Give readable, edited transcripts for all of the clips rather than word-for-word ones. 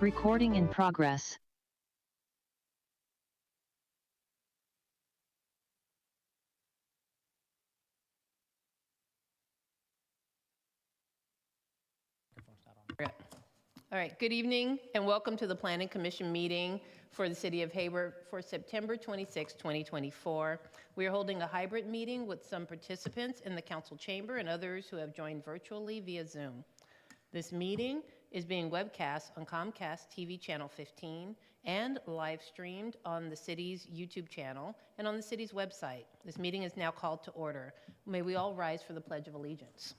Recording in progress. All right, good evening and welcome to the Planning Commission meeting for the City of Hayward for September 26, 2024. We are holding a hybrid meeting with some participants in the council chamber and others who have joined virtually via Zoom. This meeting is being webcast on Comcast TV channel 15 and live streamed on the city's YouTube channel and on the city's website. This meeting is now called to order. May we all rise for the Pledge of Allegiance.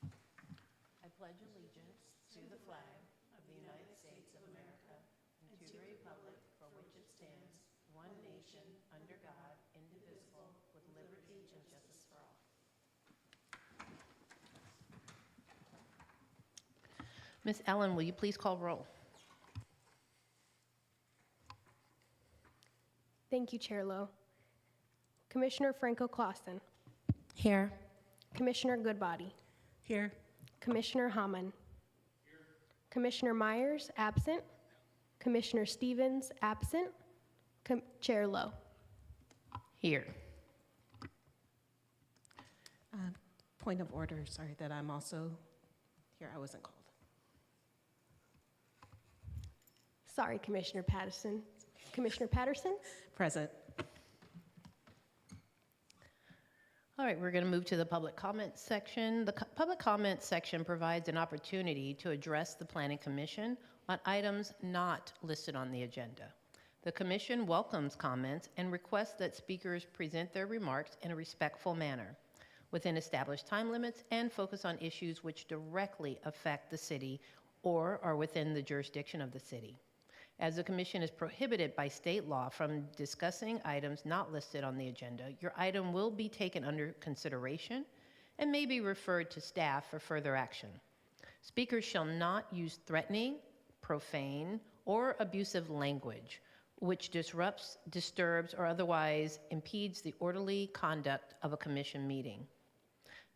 I pledge allegiance to the flag of the United States of America and to the republic for which it stands, one nation, under God, indivisible, with liberty and justice for all. Ms. Ellen, will you please call roll? Thank you, Chair Lowe. Commissioner Franco Clausen. Here. Commissioner Goodbody. Here. Commissioner Hammond. Here. Commissioner Myers, absent. Commissioner Stevens, absent. Chair Lowe. Here. Point of order, sorry that I'm also here. I wasn't called. Sorry, Commissioner Patterson. Commissioner Patterson? Present. All right, we're going to move to the public comment section. The public comment section provides an opportunity to address the Planning Commission on items not listed on the agenda. The Commission welcomes comments and requests that speakers present their remarks in a respectful manner, within established time limits, and focus on issues which directly affect the city or are within the jurisdiction of the city. As the Commission is prohibited by state law from discussing items not listed on the agenda, your item will be taken under consideration and may be referred to staff for further action. Speakers shall not use threatening, profane, or abusive language, which disrupts, disturbs, or otherwise impedes the orderly conduct of a Commission meeting.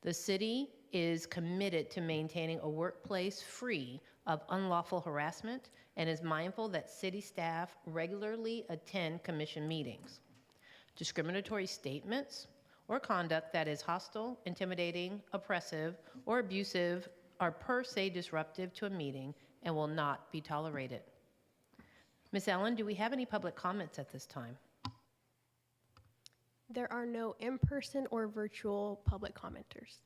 The city is committed to maintaining a workplace free of unlawful harassment and is mindful that city staff regularly attend Commission meetings. Discriminatory statements or conduct that is hostile, intimidating, oppressive, or abusive are per se disruptive to a meeting and will not be tolerated. Ms. Ellen, do we have any public comments at this time? There are no in-person or virtual public commenters.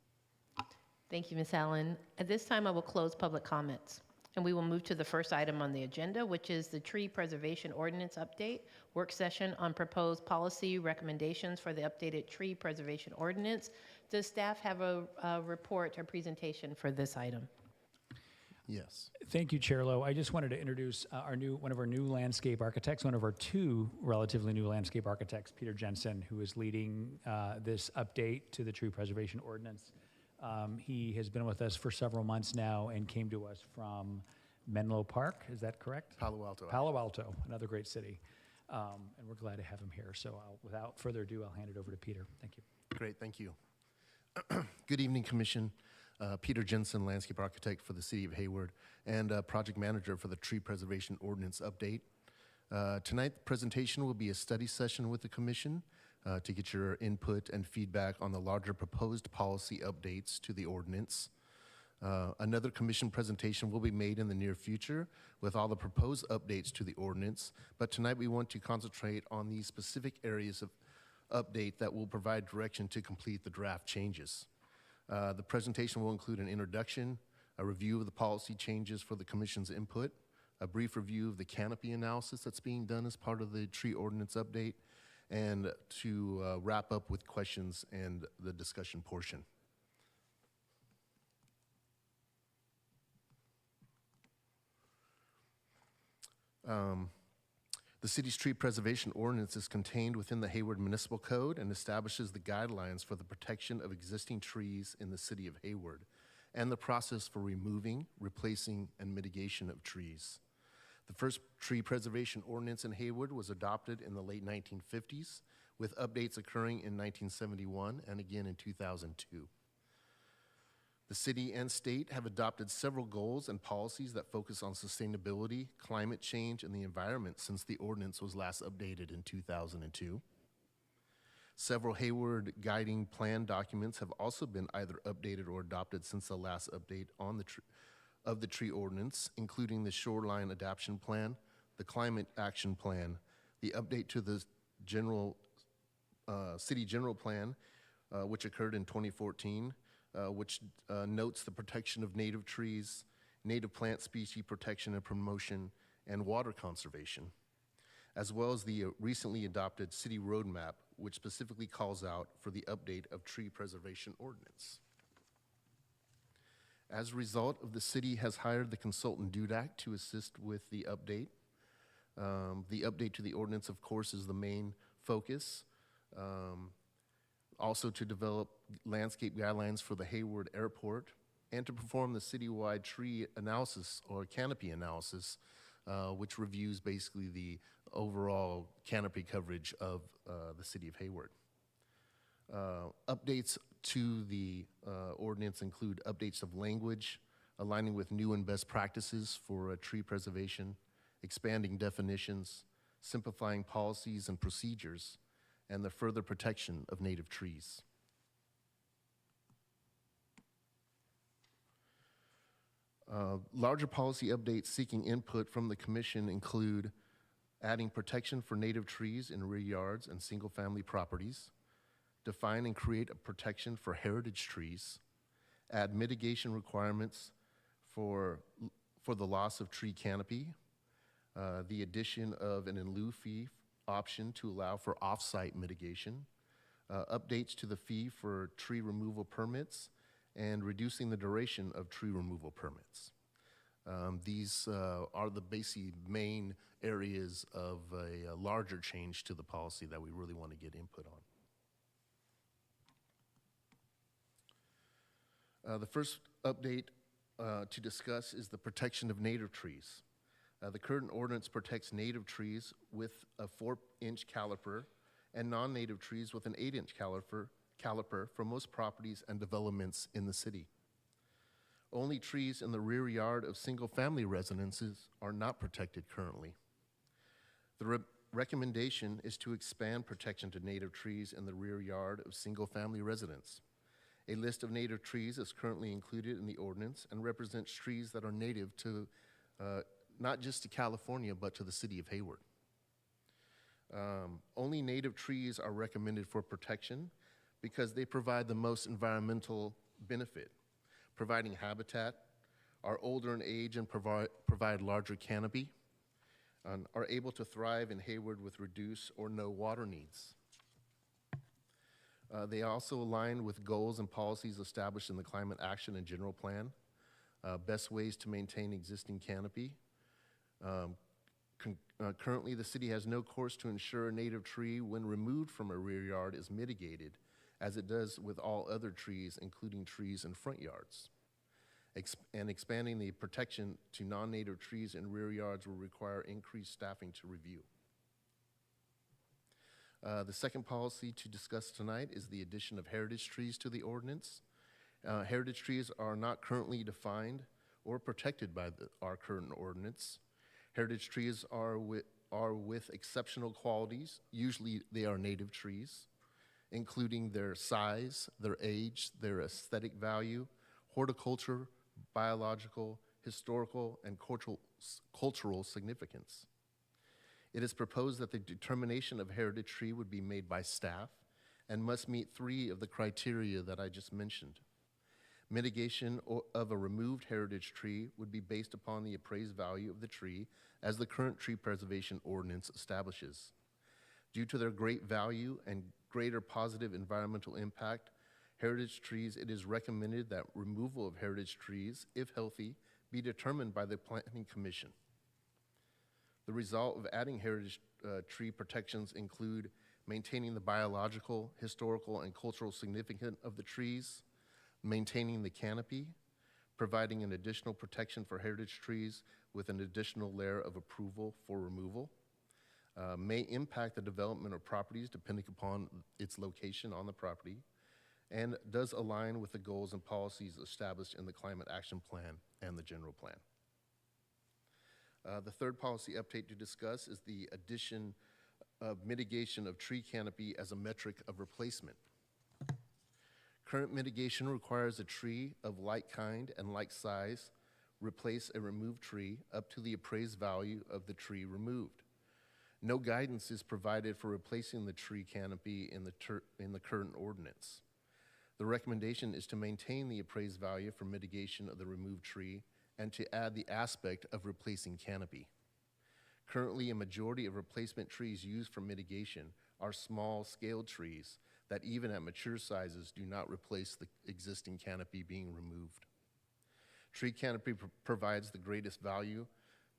Thank you, Ms. Allen. At this time, I will close public comments, and we will move to the first item on the agenda, which is the Tree Preservation Ordinance Update work session on proposed policy recommendations for the updated Tree Preservation Ordinance. Does staff have a report or presentation for this item? Yes. Thank you, Chair Lowe. I just wanted to introduce one of our new landscape architects, one of our two relatively new landscape architects, Peter Jensen, who is leading this update to the Tree Preservation Ordinance. He has been with us for several months now and came to us from Menlo Park. Is that correct? Palo Alto. Palo Alto, another great city. And we're glad to have him here. So without further ado, I'll hand it over to Peter. Thank you. Great, thank you. Good evening, Commission. Peter Jensen, landscape architect for the City of Hayward and project manager for the Tree Preservation Ordinance Update. Tonight, the presentation will be a study session with the Commission to get your input and feedback on the larger proposed policy updates to the ordinance. Another Commission presentation will be made in the near future with all the proposed updates to the ordinance, but tonight we want to concentrate on these specific areas of update that will provide direction to complete the draft changes. The presentation will include an introduction, a review of the policy changes for the Commission's input, a brief review of the canopy analysis that's being done as part of the tree ordinance update, and to wrap up with questions and the discussion portion. The city's tree preservation ordinance is contained within the Hayward Municipal Code and establishes the guidelines for the protection of existing trees in the city of Hayward and the process for removing, replacing, and mitigation of trees. The first tree preservation ordinance in Hayward was adopted in the late 1950s, with updates occurring in 1971 and again in 2002. The city and state have adopted several goals and policies that focus on sustainability, climate change, and the environment since the ordinance was last updated in 2002. Several Hayward guiding plan documents have also been either updated or adopted since the last update on the tree ordinance, including the Shoreline Adaptation Plan, the Climate Action Plan, the update to the City General Plan, which occurred in 2014, which notes the protection of native trees, native plant species protection and promotion, and water conservation, as well as the recently adopted City Roadmap, which specifically calls out for the update of tree preservation ordinance. As a result of the city has hired the consultant Dudak to assist with the update. The update to the ordinance, of course, is the main focus. Also to develop landscape guidelines for the Hayward Airport and to perform the citywide tree analysis or canopy analysis, which reviews basically the overall canopy coverage of the city of Hayward. Updates to the ordinance include updates of language, aligning with new and best practices for tree preservation, expanding definitions, simplifying policies and procedures, and the further protection of native trees. Larger policy updates seeking input from the commission include adding protection for native trees in rear yards and single-family properties, define and create a protection for heritage trees, add mitigation requirements for the loss of tree canopy, the addition of an in lieu fee option to allow for off-site mitigation, updates to the fee for tree removal permits, and reducing the duration of tree removal permits. These are the basic main areas of a larger change to the policy that we really want to get input on. The first update to discuss is the protection of native trees. The current ordinance protects native trees with a 4-inch caliper and non-native trees with an 8-inch caliper for most properties and developments in the city. Only trees in the rear yard of single-family residences are not protected currently. The recommendation is to expand protection to native trees in the rear yard of single-family residents. A list of native trees is currently included in the ordinance and represents trees that are native to not just to California, but to the city of Hayward. Only native trees are recommended for protection because they provide the most environmental benefit, providing habitat, are older in age and provide larger canopy, and are able to thrive in Hayward with reduced or no water needs. They also align with goals and policies established in the Climate Action and General Plan, best ways to maintain existing canopy. Currently, the city has no course to ensure a native tree when removed from a rear yard is mitigated, as it does with all other trees, including trees in front yards. And expanding the protection to non-native trees in rear yards will require increased staffing to review. The second policy to discuss tonight is the addition of heritage trees to the ordinance. Heritage trees are not currently defined or protected by our current ordinance. Heritage trees are with exceptional qualities. Usually they are native trees, including their size, their age, their aesthetic value, horticulture, biological, historical, and cultural significance. It is proposed that the determination of heritage tree would be made by staff and must meet 3 of the criteria that I just mentioned. Mitigation of a removed heritage tree would be based upon the appraised value of the tree as the current tree preservation ordinance establishes. Due to their great value and greater positive environmental impact, heritage trees, it is recommended that removal of heritage trees, if healthy, be determined by the Planning Commission. The result of adding heritage tree protections include maintaining the biological, historical, and cultural significance of the trees, maintaining the canopy, providing an additional protection for heritage trees with an additional layer of approval for removal, may impact the development of properties depending upon its location on the property, and does align with the goals and policies established in the Climate Action Plan and the General Plan. The third policy update to discuss is the addition of mitigation of tree canopy as a metric of replacement. Current mitigation requires a tree of like kind and like size replace a removed tree up to the appraised value of the tree removed. No guidance is provided for replacing the tree canopy in the current ordinance. The recommendation is to maintain the appraised value for mitigation of the removed tree and to add the aspect of replacing canopy. Currently, a majority of replacement trees used for mitigation are small scaled trees that even at mature sizes do not replace the existing canopy being removed. Tree canopy provides the greatest value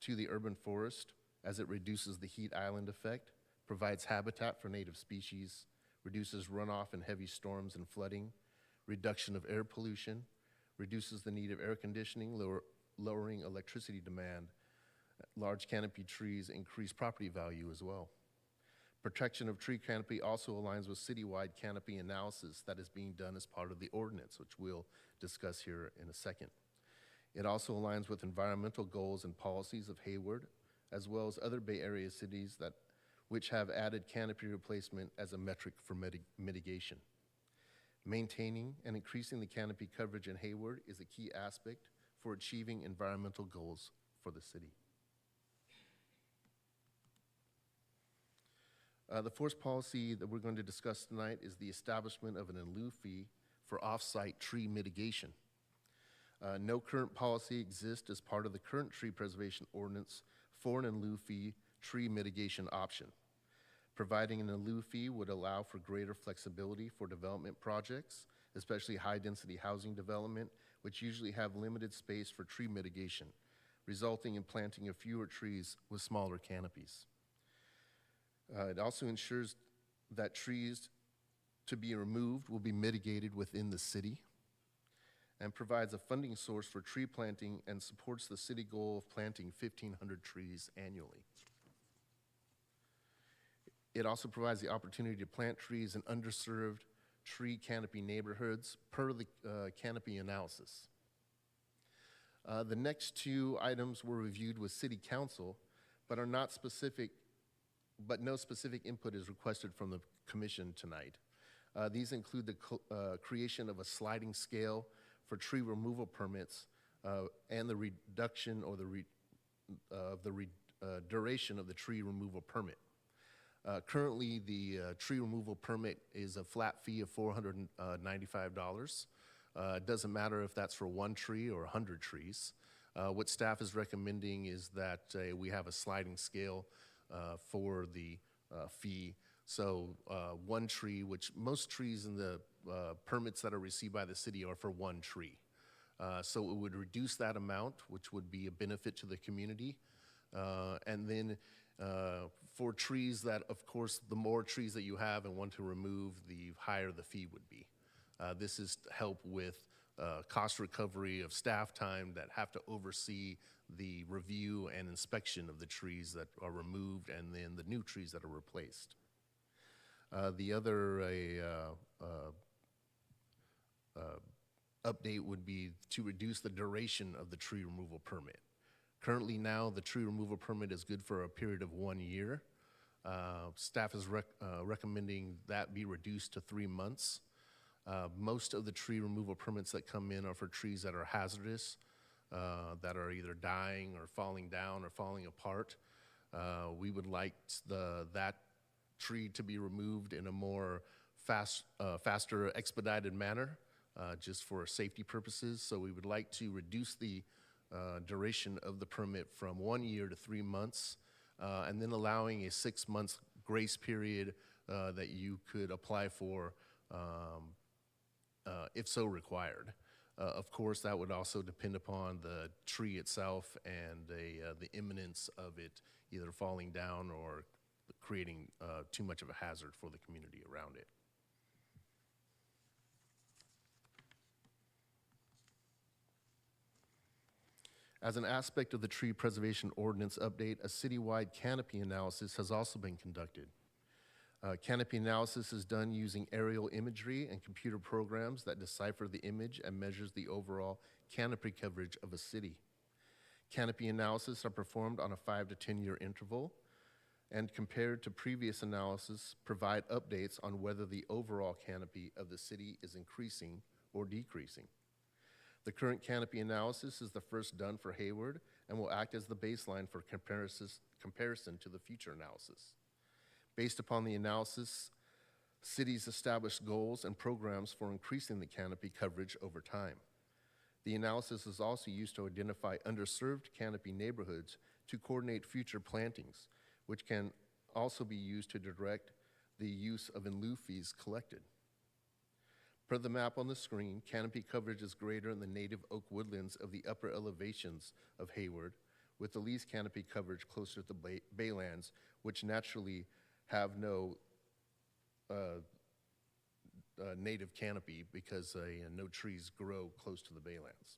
to the urban forest as it reduces the heat island effect, provides habitat for native species, reduces runoff in heavy storms and flooding, reduction of air pollution, reduces the need of air conditioning, lowering electricity demand. Large canopy trees increase property value as well. Protection of tree canopy also aligns with citywide canopy analysis that is being done as part of the ordinance, which we'll discuss here in a second. It also aligns with environmental goals and policies of Hayward, as well as other Bay Area cities which have added canopy replacement as a metric for mitigation. Maintaining and increasing the canopy coverage in Hayward is a key aspect for achieving environmental goals for the city. The fourth policy that we're going to discuss tonight is the establishment of an in lieu fee for off-site tree mitigation. No current policy exists as part of the current tree preservation ordinance for an in lieu fee tree mitigation option. Providing an in lieu fee would allow for greater flexibility for development projects, especially high-density housing development, which usually have limited space for tree mitigation, resulting in planting of fewer trees with smaller canopies. It also ensures that trees to be removed will be mitigated within the city and provides a funding source for tree planting and supports the city goal of planting 1,500 trees annually. It also provides the opportunity to plant trees in underserved tree canopy neighborhoods per the canopy analysis. The next two items were reviewed with City Council, but no specific input is requested from the Commission tonight. These include the creation of a sliding scale for tree removal permits and the reduction or the duration of the tree removal permit. Currently, the tree removal permit is a flat fee of $495. It doesn't matter if that's for one tree or 100 trees. What staff is recommending is that we have a sliding scale for the fee. So one tree, which most trees in the permits that are received by the city are for one tree. So it would reduce that amount, which would be a benefit to the community. And then for trees that, of course, the more trees that you have and want to remove, the higher the fee would be. This is to help with cost recovery of staff time that have to oversee the review and inspection of the trees that are removed and then the new trees that are replaced. The other update would be to reduce the duration of the tree removal permit. Currently now, the tree removal permit is good for a period of 1 year. Staff is recommending that be reduced to 3 months. Most of the tree removal permits that come in are for trees that are hazardous, that are either dying or falling down or falling apart. We would like that tree to be removed in a more faster, expedited manner, just for safety purposes. So we would like to reduce the duration of the permit from 1 year to 3 months, and then allowing a 6-month grace period that you could apply for if so required. Of course, that would also depend upon the tree itself and the imminence of it either falling down or creating too much of a hazard for the community around it. As an aspect of the tree preservation ordinance update, a citywide canopy analysis has also been conducted. Canopy analysis is done using aerial imagery and computer programs that decipher the image and measures the overall canopy coverage of a city. Canopy analysis are performed on a 5 to 10 year interval and compared to previous analysis provide updates on whether the overall canopy of the city is increasing or decreasing. The current canopy analysis is the first done for Hayward and will act as the baseline for comparison to the future analysis. Based upon the analysis, cities establish goals and programs for increasing the canopy coverage over time. The analysis is also used to identify underserved canopy neighborhoods to coordinate future plantings, which can also be used to direct the use of in lieu fees collected. Per the map on the screen, canopy coverage is greater in the native oak woodlands of the upper elevations of Hayward, with the least canopy coverage closer to the baylands, which naturally have no native canopy because no trees grow close to the baylands.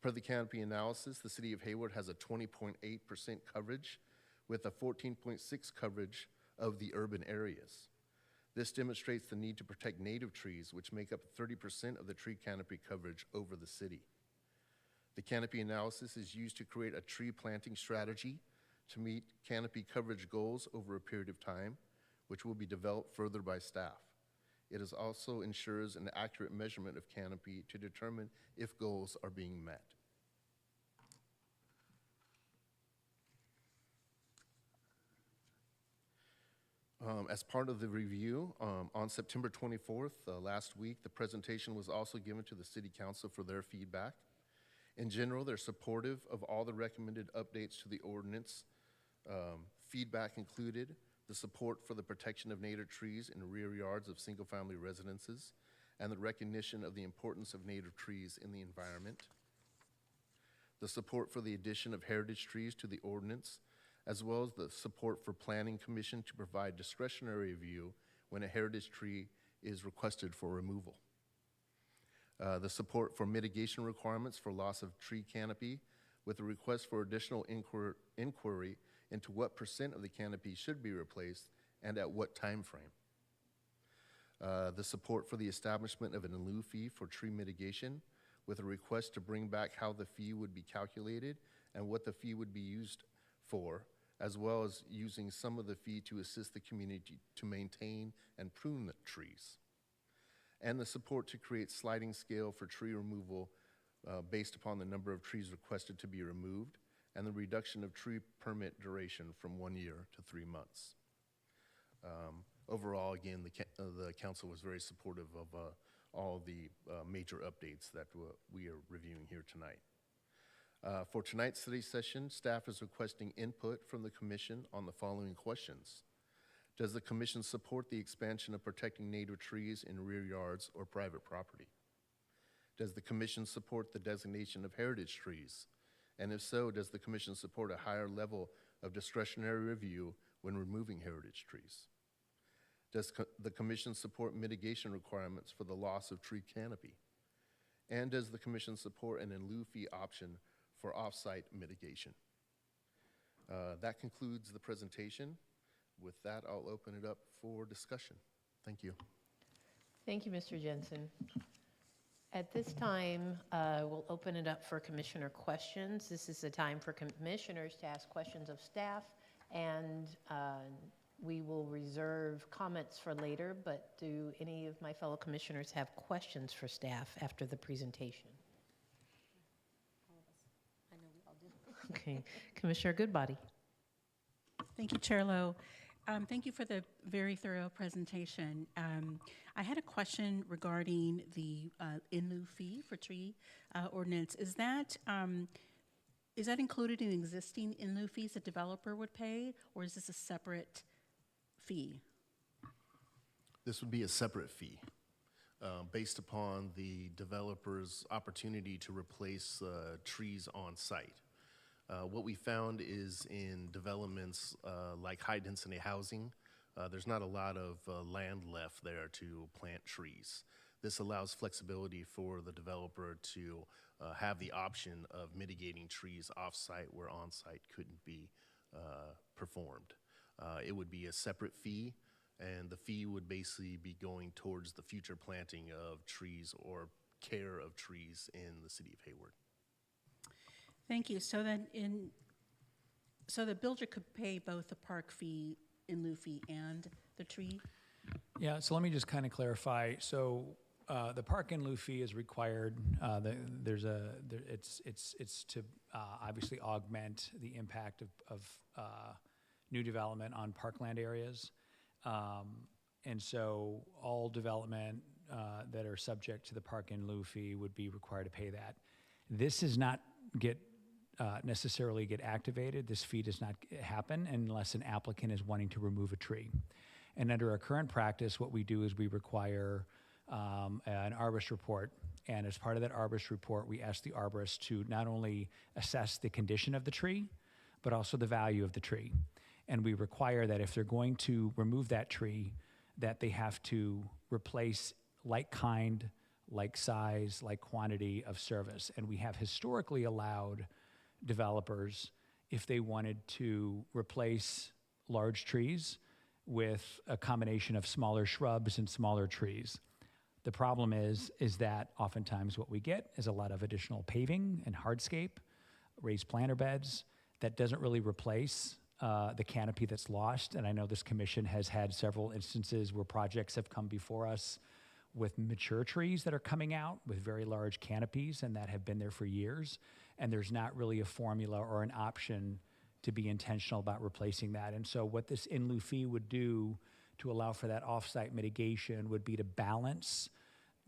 Per the canopy analysis, the city of Hayward has a 20.8% coverage with a 14.6% coverage of the urban areas. This demonstrates the need to protect native trees, which make up 30% of the tree canopy coverage over the city. The canopy analysis is used to create a tree planting strategy to meet canopy coverage goals over a period of time, which will be developed further by staff. It also ensures an accurate measurement of canopy to determine if goals are being met. As part of the review, on September 24th, last week, the presentation was also given to the City Council for their feedback. In general, they're supportive of all the recommended updates to the ordinance. Feedback included the support for the protection of native trees in rear yards of single-family residences and the recognition of the importance of native trees in the environment. The support for the addition of heritage trees to the ordinance, as well as the support for Planning Commission to provide discretionary review when a heritage tree is requested for removal. The support for mitigation requirements for loss of tree canopy with a request for additional inquiry into what % of the canopy should be replaced and at what time frame. The support for the establishment of an in lieu fee for tree mitigation with a request to bring back how the fee would be calculated and what the fee would be used for, as well as using some of the fee to assist the community to maintain and prune the trees. And the support to create sliding scale for tree removal based upon the number of trees requested to be removed and the reduction of tree permit duration from 1 year to 3 months. Overall, again, the council was very supportive of all the major updates that we are reviewing here tonight. For tonight's study session, staff is requesting input from the commission on the following questions. Does the commission support the expansion of protecting native trees in rear yards or private property? Does the commission support the designation of heritage trees? And if so, does the commission support a higher level of discretionary review when removing heritage trees? Does the commission support mitigation requirements for the loss of tree canopy? And does the commission support an in lieu fee option for off-site mitigation? That concludes the presentation. With that, I'll open it up for discussion. Thank you. Thank you, Mr. Jensen. At this time, we'll open it up for commissioner questions. This is the time for commissioners to ask questions of staff, and we will reserve comments for later, but do any of my fellow commissioners have questions for staff after the presentation? I know we all do. Okay, Commissioner Goodbody. Thank you, Chair Lowe. Thank you for the very thorough presentation. I had a question regarding the in lieu fee for tree ordinance. Is that included in existing in lieu fees the developer would pay, or is this a separate fee? This would be a separate fee based upon the developer's opportunity to replace trees on site. What we found is in developments like high-density housing, there's not a lot of land left there to plant trees. This allows flexibility for the developer to have the option of mitigating trees off-site where on-site couldn't be performed. It would be a separate fee And the fee would basically be going towards the future planting of trees or care of trees in the city of Hayward. Thank you. So then so the builder could pay both the park fee, in lieu fee, and the tree? Yeah, so let me just kind of clarify. So the park in lieu fee is required. It's to obviously augment the impact of new development on parkland areas. And so all development that are subject to the park in lieu fee would be required to pay that. This does not necessarily get activated. This fee does not happen unless an applicant is wanting to remove a tree. And under our current practice, what we do is we require an arborist report. And as part of that arborist report, we ask the arborist to not only assess the condition of the tree, but also the value of the tree. And we require that if they're going to remove that tree, that they have to replace like kind, like size, like quantity of service. And we have historically allowed developers, if they wanted to replace large trees with a combination of smaller shrubs and smaller trees. The problem is that oftentimes what we get is a lot of additional paving and hardscape, raised planter beds, that doesn't really replace the canopy that's lost. And I know this commission has had several instances where projects have come before us with mature trees that are coming out with very large canopies and that have been there for years. And there's not really a formula or an option to be intentional about replacing that. And so what this in lieu fee would do to allow for that offsite mitigation would be to balance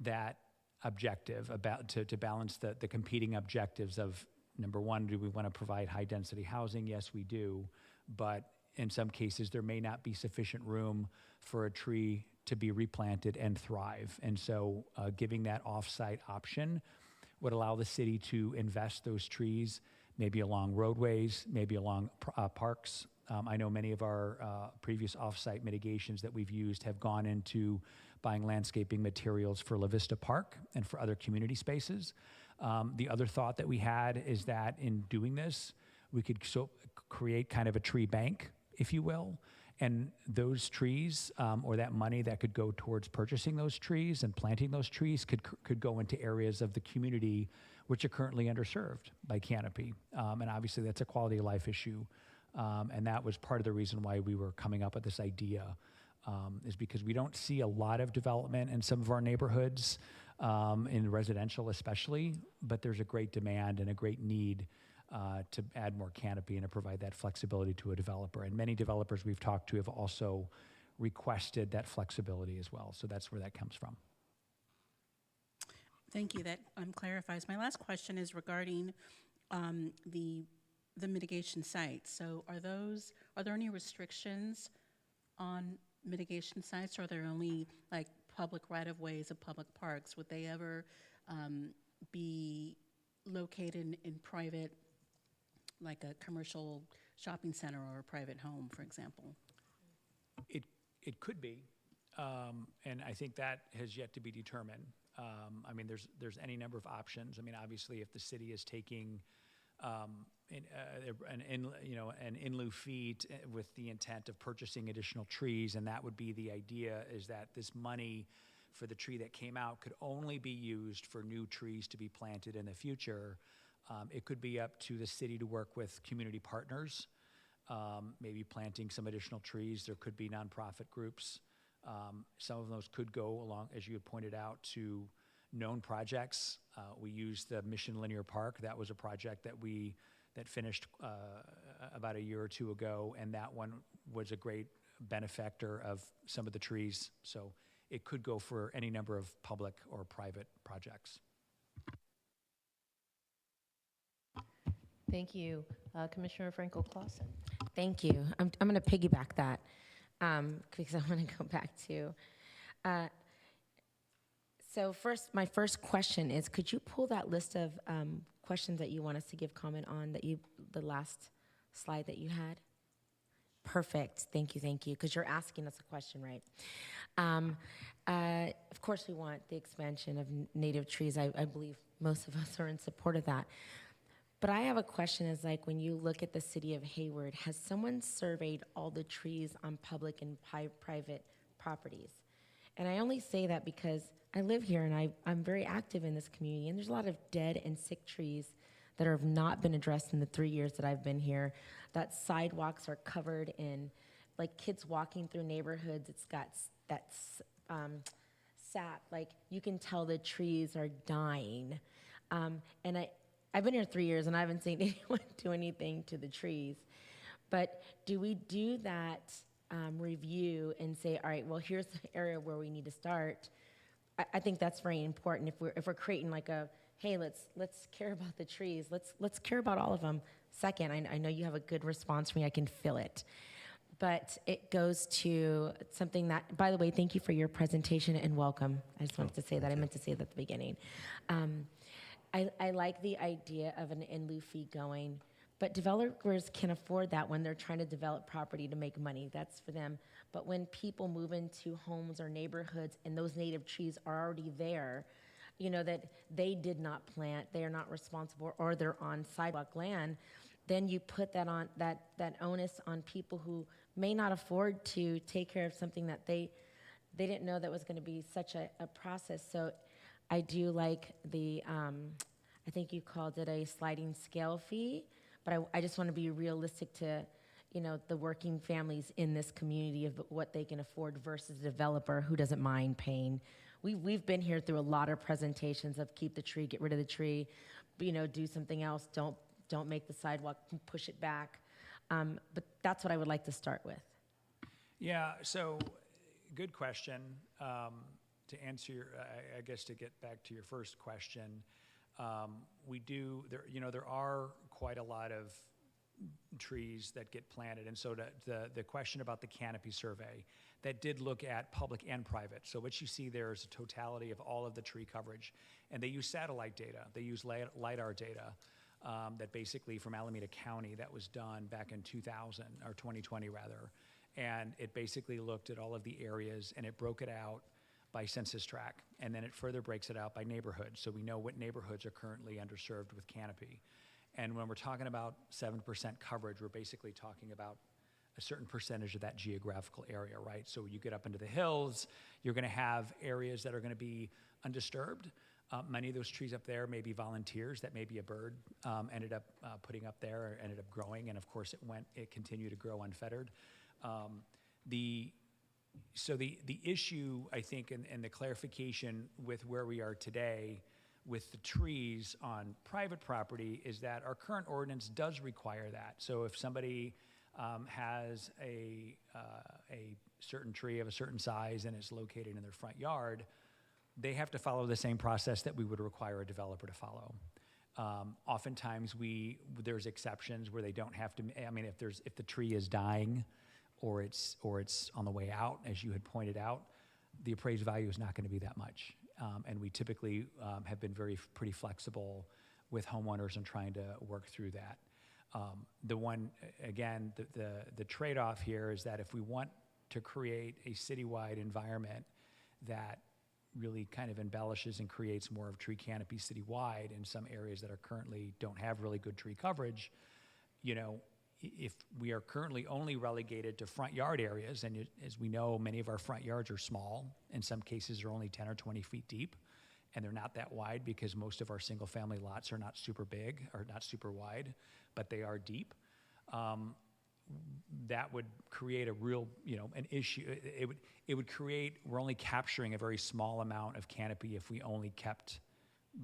that objective, to balance the competing objectives of, number one, do we want to provide high density housing? Yes, we do. But in some cases, there may not be sufficient room for a tree to be replanted and thrive. And so giving that offsite option would allow the city to invest those trees, maybe along roadways, maybe along parks. I know many of our previous offsite mitigations that we've used have gone into buying landscaping materials for La Vista Park and for other community spaces. The other thought that we had is that in doing this, we could create kind of a tree bank, if you will. And those trees, or that money that could go towards purchasing those trees and planting those trees could go into areas of the community which are currently underserved by canopy. And obviously that's a quality of life issue. And that was part of the reason why we were coming up with this idea, is because we don't see a lot of development in some of our neighborhoods, in residential especially, but there's a great demand and a great need to add more canopy and to provide that flexibility to a developer. And many developers we've talked to have also requested that flexibility as well. So that's where that comes from. Thank you. That clarifies. My last question is regarding the mitigation sites. So are there any restrictions on mitigation sites, or are there only like public right-of-ways of public parks? Would they ever be located in private, like a commercial shopping center or a private home, for example? It could be, and I think that has yet to be determined. I mean, there's any number of options. I mean, obviously, if the city is taking an in lieu fee with the intent of purchasing additional trees, and that would be the idea, is that this money for the tree that came out could only be used for new trees to be planted in the future. It could be up to the city to work with community partners, maybe planting some additional trees. There could be nonprofit groups. Some of those could go along, as you had pointed out, to known projects. We used the Mission Linear Park. That was a project that finished about a year or two ago, and that one was a great benefactor of some of the trees. So it could go for any number of public or private projects. Thank you. Commissioner Frankel-Clausen. Thank you. I'm going to piggyback that because I want to go back to. So first, my first question is, could you pull that list of questions that you want us to give comment on, the last slide that you had? Perfect. Thank you. Because you're asking us a question, right? Of course, we want the expansion of native trees. I believe most of us are in support of that. But I have a question, is like, when you look at the city of Hayward, has someone surveyed all the trees on public and private properties. And I only say that because I live here and I'm very active in this community, and there's a lot of dead and sick trees that have not been addressed in the 3 years that I've been here. That sidewalks are covered in, like kids walking through neighborhoods, it's got sap, like you can tell the trees are dying. And I've been here 3 years and I haven't seen anyone do anything to the trees. But do we do that review and say, all right, well, here's the area where we need to start? I think that's very important. If we're creating like a, hey, let's care about the trees. Let's care about all of them. Second, I know you have a good response for me. I can feel it. But it goes to something that, by the way, thank you for your presentation and welcome. I just wanted to say that. I meant to say that at the beginning. I like the idea of an in lieu fee going, but developers can afford that when they're trying to develop property to make money. That's for them. But when people move into homes or neighborhoods and those native trees are already there, you know, that they did not plant, they are not responsible, or they're on sidewalk land, then you put that on that onus on people who may not afford to take care of something that they didn't know that was going to be such a process. So I do like the, I think you called it a sliding scale fee, but I just want to be realistic to, you know, the working families in this community of what they can afford versus a developer who doesn't mind paying. We've been here through a lot of presentations of keep the tree, get rid of the tree, you know, do something else, don't make the sidewalk, push it back. But that's what I would like to start with. Yeah, so good question. To answer your, I guess to get back to your first question, we do, there are quite a lot of trees that get planted. And so the question about the canopy survey, that did look at public and private. So what you see there is a totality of all of the tree coverage. And they use satellite data. They use LiDAR data that basically from Alameda County that was done back in 2000, or 2020 rather. And it basically looked at all of the areas and it broke it out by census tract. And then it further breaks it out by neighborhood. So we know what neighborhoods are currently underserved with canopy. And when we're talking about 7% coverage, we're basically talking about a certain percentage of that geographical area, right? So you get up into the hills, you're gonna have areas that are gonna be undisturbed. Many of those trees up there may be volunteers that maybe a bird ended up putting up there or ended up growing, and of course it continued to grow unfettered. So the issue, I think, and the clarification with where we are today with the trees on private property is that our current ordinance does require that. So if somebody has a certain tree of a certain size and it's located in their front yard, they have to follow the same process that we would require a developer to follow. Oftentimes there's exceptions where they don't have to. I mean, if the tree is dying, or it's on the way out, as you had pointed out, the appraised value is not going to be that much. And we typically have been pretty flexible with homeowners and trying to work through that. The trade-off here is that if we want to create a citywide environment that really kind of embellishes and creates more of tree canopy citywide in some areas that are currently don't have really good tree coverage, you know, if we are currently only relegated to front yard areas, and as we know, many of our front yards are small, in some cases are only 10 or 20 feet deep, and they're not that wide because most of our single family lots are not super big or not super wide, but they are deep. That would create a real, an issue. It would create, we're only capturing a very small amount of canopy if we only kept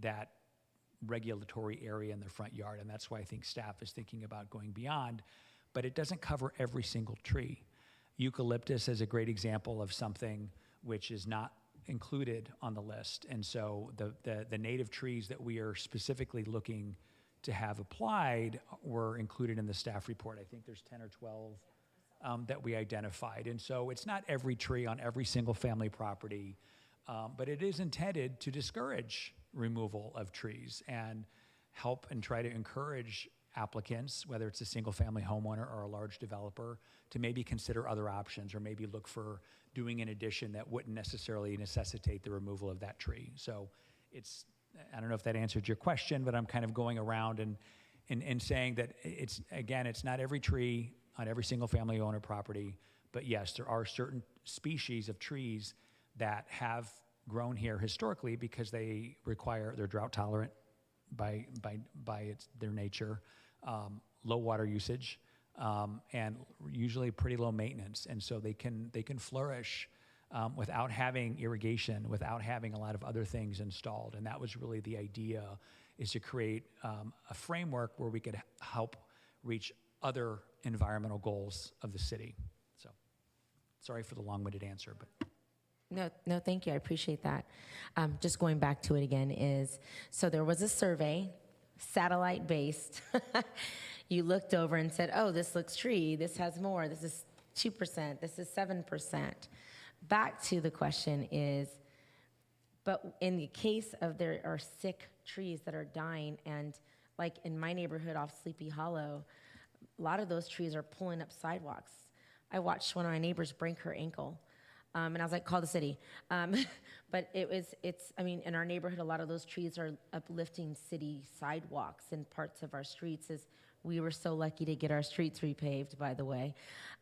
that regulatory area in the front yard, and that's why I think staff is thinking about going beyond, but it doesn't cover every single tree. Eucalyptus is a great example of something which is not included on the list, and so the native trees that we are specifically looking to have applied were included in the staff report. I think there's 10 or 12 that we identified, and so it's not every tree on every single family property, but it is intended to discourage removal of trees and help and try to encourage applicants, whether it's a single family homeowner or a large developer, to maybe consider other options or maybe look for doing an addition that wouldn't necessarily necessitate the removal of that tree. So I don't know if that answered your question, but I'm kind of going around and saying that it's not every tree on every single family owner property, But yes, there are certain species of trees that have grown here historically because they're drought tolerant by their nature, low water usage, and usually pretty low maintenance. And so they can flourish without having irrigation, without having a lot of other things installed. And that was really the idea, is to create a framework where we could help reach other environmental goals of the city. So sorry for the long-winded answer, but. No, thank you. I appreciate that. Just going back to it again so there was a survey, satellite-based. You looked over and said, oh, this looks tree, this has more, this is 2%, this is 7%. Back to the question is, but in the case of there are sick trees that are dying, and like in my neighborhood off Sleepy Hollow, a lot of those trees are pulling up sidewalks. I watched one of my neighbors break her ankle. And I was like, call the city. But in our neighborhood, a lot of those trees are uplifting city sidewalks and parts of our streets. We were so lucky to get our streets repaved, by the way.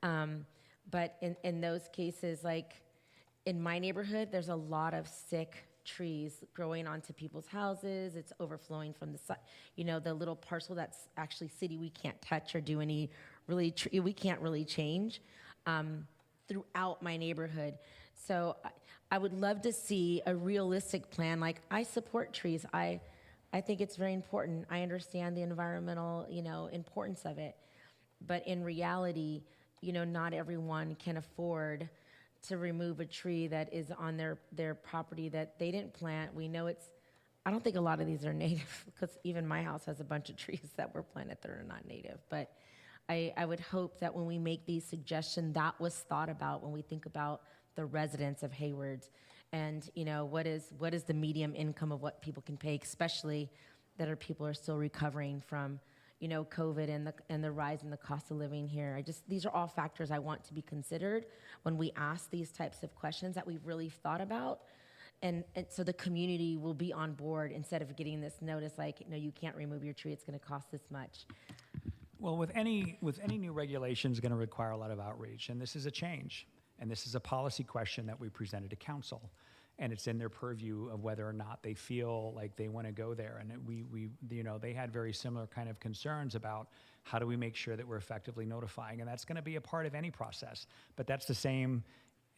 But in those cases, like in my neighborhood, there's a lot of sick trees growing onto people's houses. It's overflowing from the side. The little parcel that's actually city we can't touch or do any we can't really change. Throughout my neighborhood. So I would love to see a realistic plan. Like, I support trees. I think it's very important. I understand the environmental, importance of it. But in reality, not everyone can afford to remove a tree that is on their property that they didn't plant. We know I don't think a lot of these are native, because even my house has a bunch of trees that were planted that are not native. But I would hope that when we make these suggestions, that was thought about when we think about the residents of Hayward, and what is the medium income of what people can pay, especially that people are still recovering from COVID and the rise in the cost of living here. These are all factors I want to be considered when we ask these types of questions that we've really thought about, and so the community will be on board instead of getting this notice like, no, you can't remove your tree, it's going to cost this much. Well, with any new regulation is going to require a lot of outreach, and this is a change, and this is a policy question that we presented to council, and it's in their purview of whether or not they feel like they want to go there. And they had very similar kind of concerns about how do we make sure that we're effectively notifying, and that's going to be a part of any process. But that's the same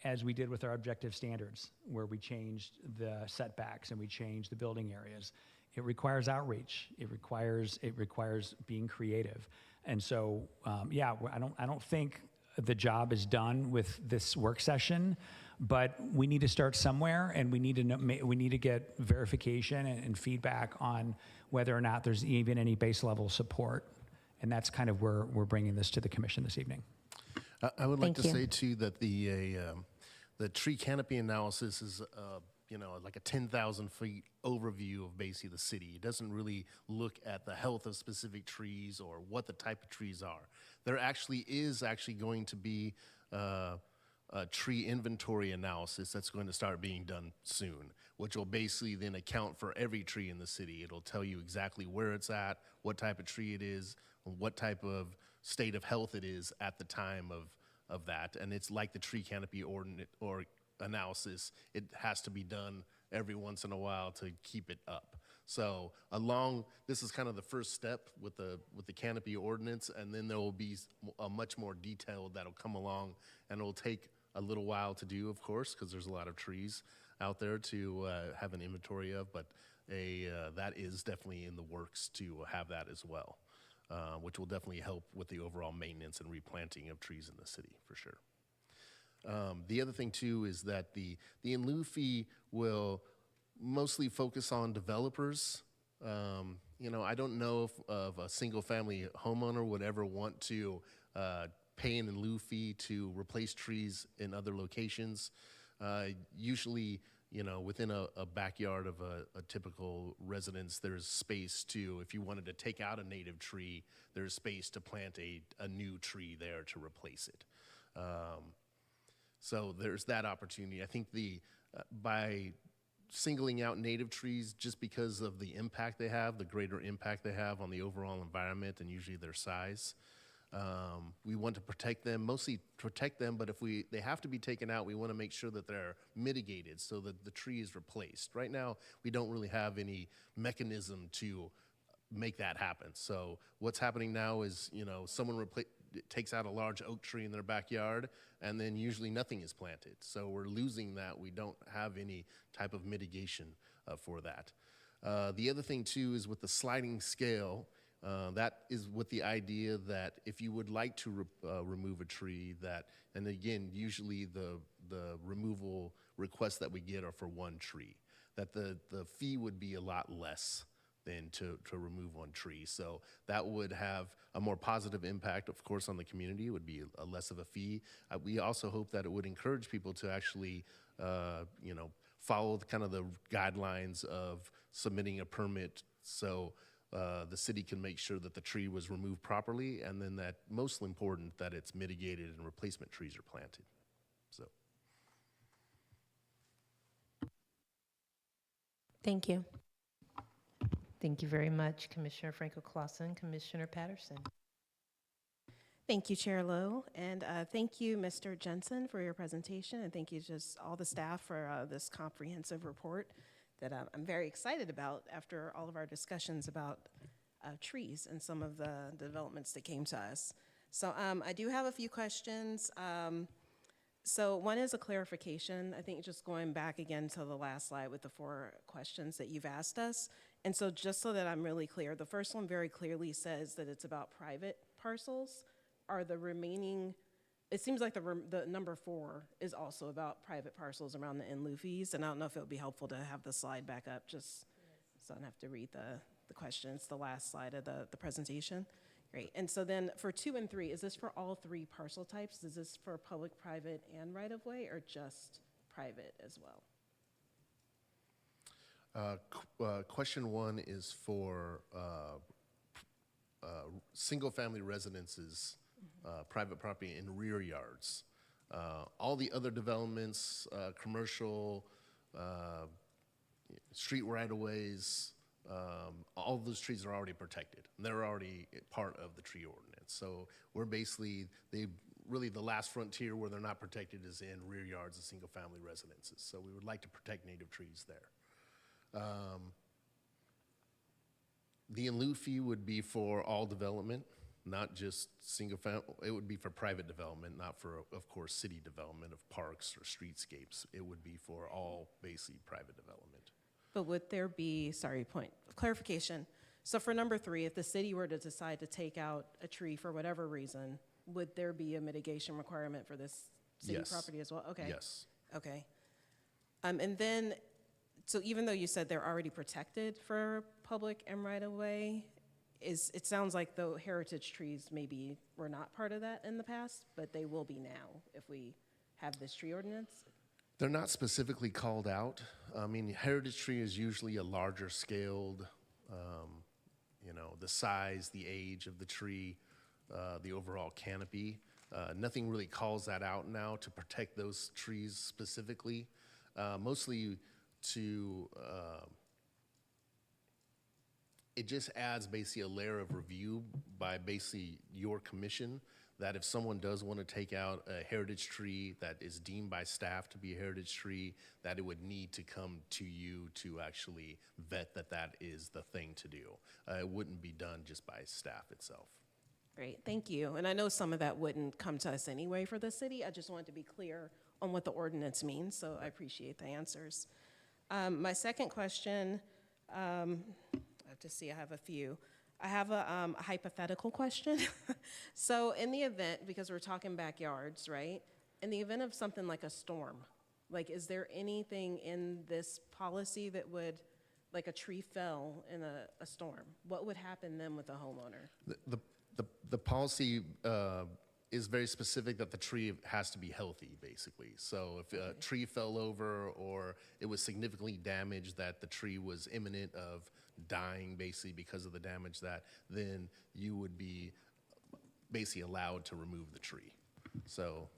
as we did with our objective standards, where we changed the setbacks and we changed the building areas. It requires outreach. It requires being creative. And so, I don't think the job is done with this work session, but we need to start somewhere, and we need to get verification and feedback on whether or not there's even any base level support. And that's kind of where we're bringing this to the commission this evening. I would like to say too that the tree canopy analysis is like a 10,000 feet overview of basically the city. It doesn't really look at the health of specific trees or what the type of trees are. There is going to be a tree inventory analysis that's going to start being done soon, which will basically then account for every tree in the city. It'll tell you exactly where it's at, what type of tree it is, what type of state of health it is at the time of that. And it's like the tree canopy or analysis. It has to be done every once in a while to keep it up. So this is kind of the first step with the canopy ordinance, and then there will be a much more detailed that'll come along, and it'll take a little while to do, of course, because there's a lot of trees out there to have an inventory of, but that is definitely in the works to have that as well, which will definitely help with the overall maintenance and replanting of trees in the city, for sure. The other thing, too, is that the in lieu fee will mostly focus on developers. I don't know if of a single-family homeowner would ever want to pay an in lieu fee to replace trees in other locations. Usually, within a backyard of a typical residence, there's space to, if you wanted to take out a native tree, there's space to plant a new tree there to replace it. So there's that opportunity. I think by singling out native trees just because of the impact they have, the greater impact they have on the overall environment and usually their size, We want to protect them, mostly protect them, but if they have to be taken out, we want to make sure that they're mitigated so that the tree is replaced. Right now, we don't really have any mechanism to make that happen. So what's happening now is, someone takes out a large oak tree in their backyard, and then usually nothing is planted. So we're losing that. We don't have any type of mitigation for that. The other thing, too, is with the sliding scale, that is with the idea that if you would like to remove a tree, and again, usually the removal requests that we get are for one tree, that the fee would be a lot less than to remove one tree. So that would have a more positive impact, of course, on the community. It would be a less of a fee. We also hope that it would encourage people to actually, follow kind of the guidelines of submitting a permit so the city can make sure that the tree was removed properly, and then that, most important, that it's mitigated and replacement trees are planted. So. Thank you. Thank you very much, Commissioner Franco-Clausen. Commissioner Patterson. Thank you, Chair Lowe, and thank you, Mr. Jensen, for your presentation, and thank you just all the staff for this comprehensive report that I'm very excited about after all of our discussions about trees and some of the developments that came to us. So I do have a few questions. So one is a clarification. I think just going back again to the last slide with the 4 questions that you've asked us. And so just so that I'm really clear, the first one very clearly says that it's about private parcels. Are the remaining, it seems like the number 4 is also about private parcels around the in lieu fees. And I don't know if it would be helpful to have the slide back up just so I don't have to read the questions, the last slide of the presentation. Great. And so then for 2 and 3, is this for all 3 parcel types? Is this for public, private, and right-of-way, or just private as well? Question 1 is for single-family residences, private property, and rear yards. All the other developments, commercial, street right-of-ways, all of those trees are already protected. They're already part of the tree ordinance. So we're basically, really the last frontier where they're not protected is in rear yards and single-family residences. So we would like to protect native trees there. The in lieu fee would be for all development, not just single-family. It would be for private development, not for, of course, city development of parks or streetscapes. It would be for all basically private development. But would there be, sorry, point of clarification. So for number 3, if the city were to decide to take out a tree for whatever reason, would there be a mitigation requirement for this city Yes. property as well? Okay. Yes. Okay. And then, so even though you said they're already protected for public and right-of-way, it sounds like the heritage trees maybe were not part of that in the past, but they will be now if we have this tree ordinance? They're not specifically called out. I mean, heritage tree is usually a larger scaled, the size, the age of the tree, the overall canopy. Nothing really calls that out now to protect those trees specifically. Mostly to, it just adds basically a layer of review by basically your commission, that if someone does want to take out a heritage tree that is deemed by staff to be a heritage tree, that it would need to come to you to actually vet that that is the thing to do. It wouldn't be done just by staff itself. Great, thank you. And I know some of that wouldn't come to us anyway for the city. I just wanted to be clear on what the ordinance means, so I appreciate the answers. My second question, I have to see, I have a few. I have a hypothetical question. So in the event, because we're talking backyards, right? In the event of something like a storm, like is there anything in this policy that would, like a tree fell in a storm, what would happen then with the homeowner? The policy is very specific that the tree has to be healthy, basically. So if a tree fell over or it was significantly damaged, that the tree was imminent of dying basically because of the damage, that then you would be basically allowed to remove the tree. So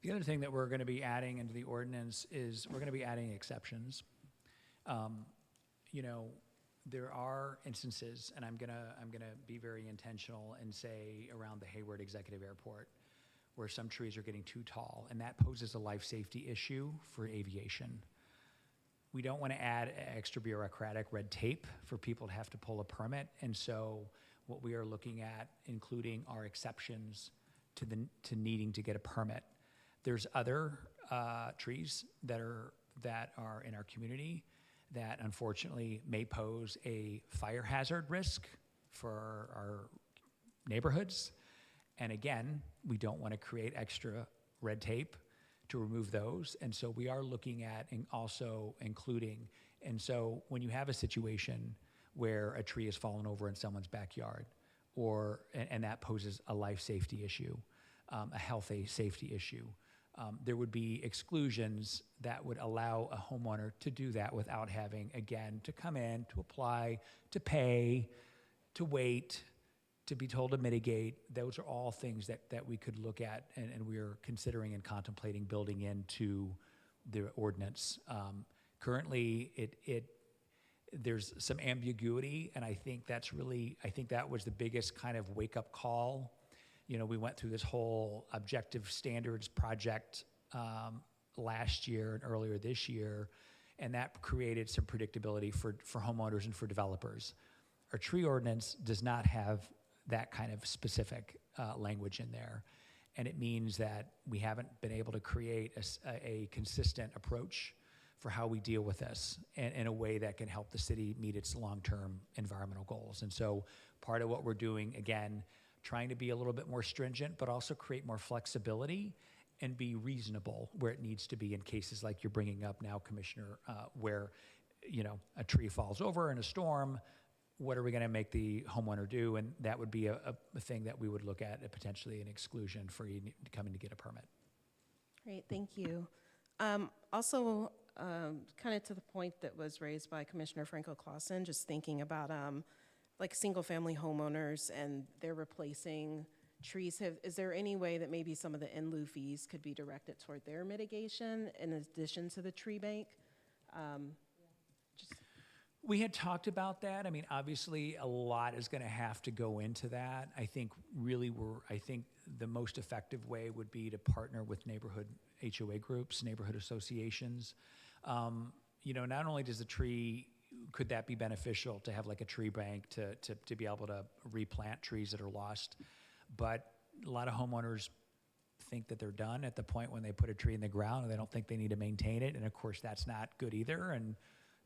The other thing that we're going to be adding into the ordinance is we're going to be adding exceptions. There are instances, and I'm gonna be very intentional and say around the Hayward Executive Airport, where some trees are getting too tall, and that poses a life safety issue for aviation. We don't want to add extra bureaucratic red tape for people to have to pull a permit, and so what we are looking at, including our exceptions to needing to get a permit. There's other trees that are in our community that unfortunately may pose a fire hazard risk for our neighborhoods. And again, we don't want to create extra red tape to remove those. And so we are looking at and also including. And so when you have a situation where a tree has fallen over in someone's backyard, and that poses a life safety issue, a health safety issue, there would be exclusions that would allow a homeowner to do that without having, again, to come in, to apply, to pay, to wait, to be told to mitigate. Those are all things that we could look at and we are considering and contemplating building into the ordinance. Currently, there's some ambiguity, and I think that was the biggest kind of wake-up call. You know, we went through this whole objective standards project last year and earlier this year, and that created some predictability for homeowners and for developers. Our tree ordinance does not have that kind of specific language in there, and it means that we haven't been able to create a consistent approach for how we deal with this in a way that can help the city meet its long-term environmental goals. And so part of what we're doing, again, trying to be a little bit more stringent, but also create more flexibility and be reasonable where it needs to be in cases like you're bringing up now, Commissioner, where, you know, a tree falls over in a storm. What are we going to make the homeowner do? And that would be a thing that we would look at, potentially an exclusion for you coming to get a permit. Great, thank you. Also, kind of to the point that was raised by Commissioner Franco Clausen, just thinking about like single-family homeowners and they're replacing trees. Is there any way that maybe some of the in lieu fees could be directed toward their mitigation in addition to the tree bank? We had talked about that. I mean, obviously, a lot is going to have to go into that. I think the most effective way would be to partner with neighborhood HOA groups, neighborhood associations. You know, not only does could that be beneficial to have like a tree bank to be able to replant trees that are lost, but a lot of homeowners think that they're done at the point when they put a tree in the ground and they don't think they need to maintain it. And of course, that's not good either. And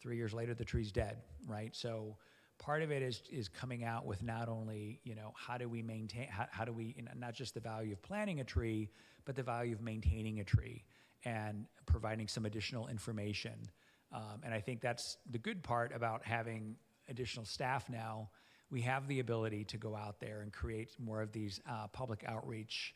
3 years later, the tree's dead, right? So part of it is coming out with not only, you know, how do we maintain, how do we, you know, not just the value of planting a tree, but the value of maintaining a tree and providing some additional information. And I think that's the good part about having additional staff now. We have the ability to go out there and create more of these public outreach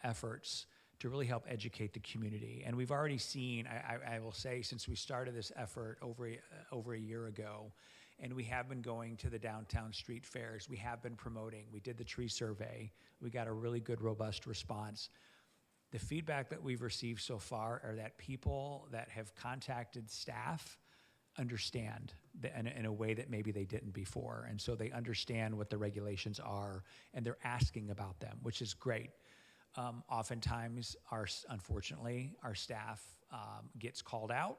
efforts to really help educate the community. And we've already seen, I will say, since we started this effort over a year ago, and we have been going to the downtown street fairs, we have been promoting, we did the tree survey, we got a really good, robust response. The feedback that we've received so far are that people that have contacted staff understand in a way that maybe they didn't before. And so they understand what the regulations are, and they're asking about them, which is great. Oftentimes, unfortunately, our staff gets called out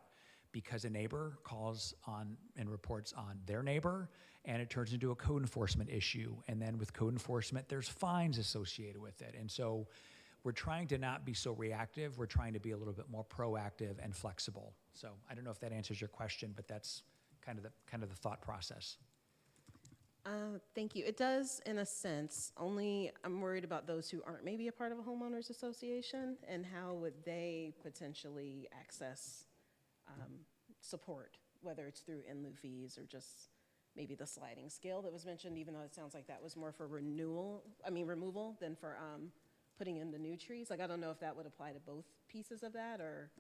because a neighbor calls on and reports on their neighbor, and it turns into a code enforcement issue. And then with code enforcement, there's fines associated with it. And so we're trying to not be so reactive. We're trying to be a little bit more proactive and flexible. So I don't know if that answers your question, but that's kind of the thought process. Thank you. It does, in a sense, only I'm worried about those who aren't maybe a part of a homeowners association, and how would they potentially access support, whether it's through in lieu fees or just maybe the sliding scale that was mentioned, even though it sounds like that was more for removal than for putting in the new trees. Like, I don't know if that would apply to both pieces of that, or?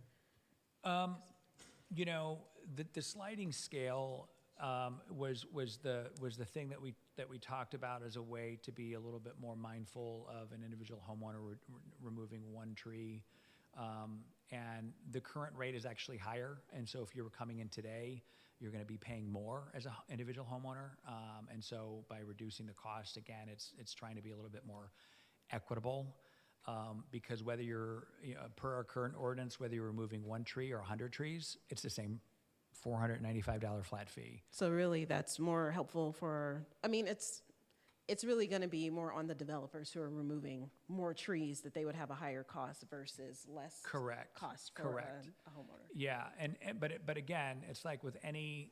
You know, the sliding scale was the thing that we talked about as a way to be a little bit more mindful of an individual homeowner removing one tree. And the current rate is actually higher. And so if you were coming in today, you're going to be paying more as an individual homeowner. And so by reducing the cost, again, it's trying to be a little bit more equitable. Because whether you're, per our current ordinance, whether you're removing 1 tree or 100 trees, it's the same $495 flat fee. So really, that's more helpful for, I mean, it's really going to be more on the developers who are removing more trees, that they would have a higher cost versus less Correct. cost for Correct. a homeowner. Yeah, but again, it's like with any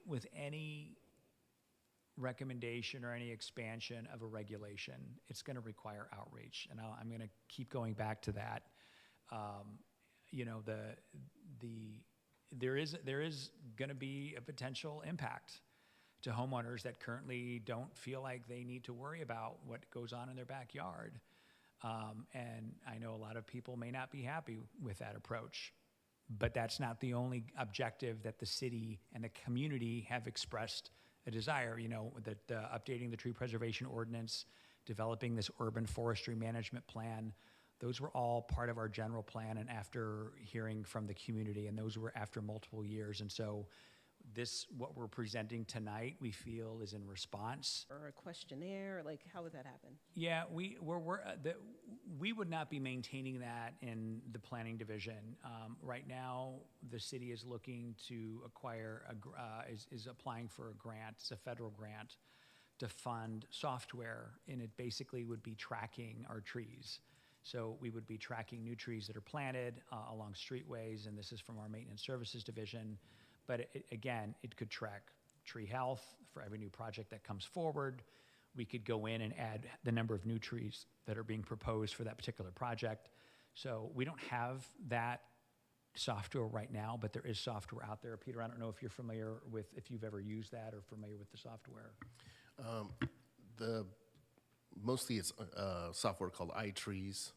recommendation or any expansion of a regulation, it's going to require outreach, and I'm going to keep going back to that. There is going to be a potential impact to homeowners that currently don't feel like they need to worry about what goes on in their backyard. And I know a lot of people may not be happy with that approach, but that's not the only objective that the city and the community have expressed a desire. That updating the tree preservation ordinance, developing this urban forestry management plan, those were all part of our general plan, and after hearing from the community, and those were after multiple years. And so what we're presenting tonight, we feel is in response. Or a questionnaire, like how would that happen? Yeah, we would not be maintaining that in the planning division. Right now, the city is looking to acquire, is applying for a grant, it's a federal grant, to fund software, and it basically would be tracking our trees. So we would be tracking new trees that are planted along streetways, and this is from our maintenance services division. But it could track tree health for every new project that comes forward. We could go in and add the number of new trees that are being proposed for that particular project. So we don't have that software right now, but there is software out there. Peter, I don't know if you're familiar with, if you've ever used that or familiar with the software. Mostly it's software called iTrees,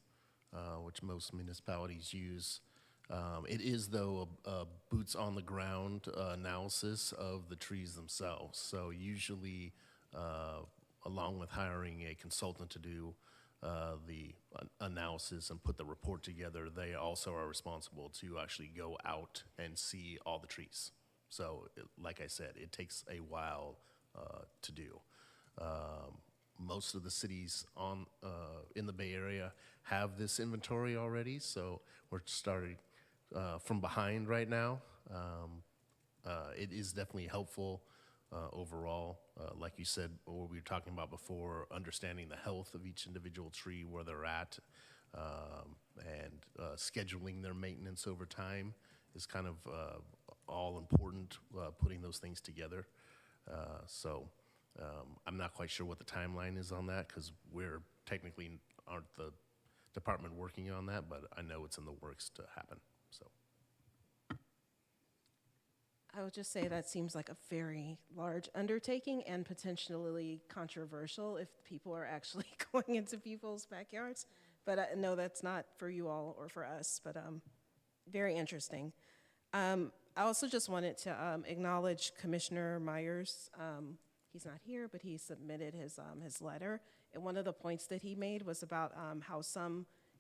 which most municipalities use. It is, though, a boots-on-the-ground analysis of the trees themselves. So usually, along with hiring a consultant to do the analysis and put the report together, they also are responsible to actually go out and see all the trees. So, like I said, it takes a while to do. Most of the cities in the Bay Area have this inventory already, so we're starting from behind right now. It is definitely helpful overall. Like you said, what we were talking about before, understanding the health of each individual tree, where they're at, and scheduling their maintenance over time is kind of all important, putting those things together. I'm not quite sure what the timeline is on that, because we're technically aren't the department working on that, but I know it's in the works to happen. So I would just say that seems like a very large undertaking and potentially controversial if people are actually going into people's backyards. But no, that's not for you all or for us, but very interesting. I also just wanted to acknowledge Commissioner Myers. He's not here, but he submitted his letter. And one of the points that he made was about how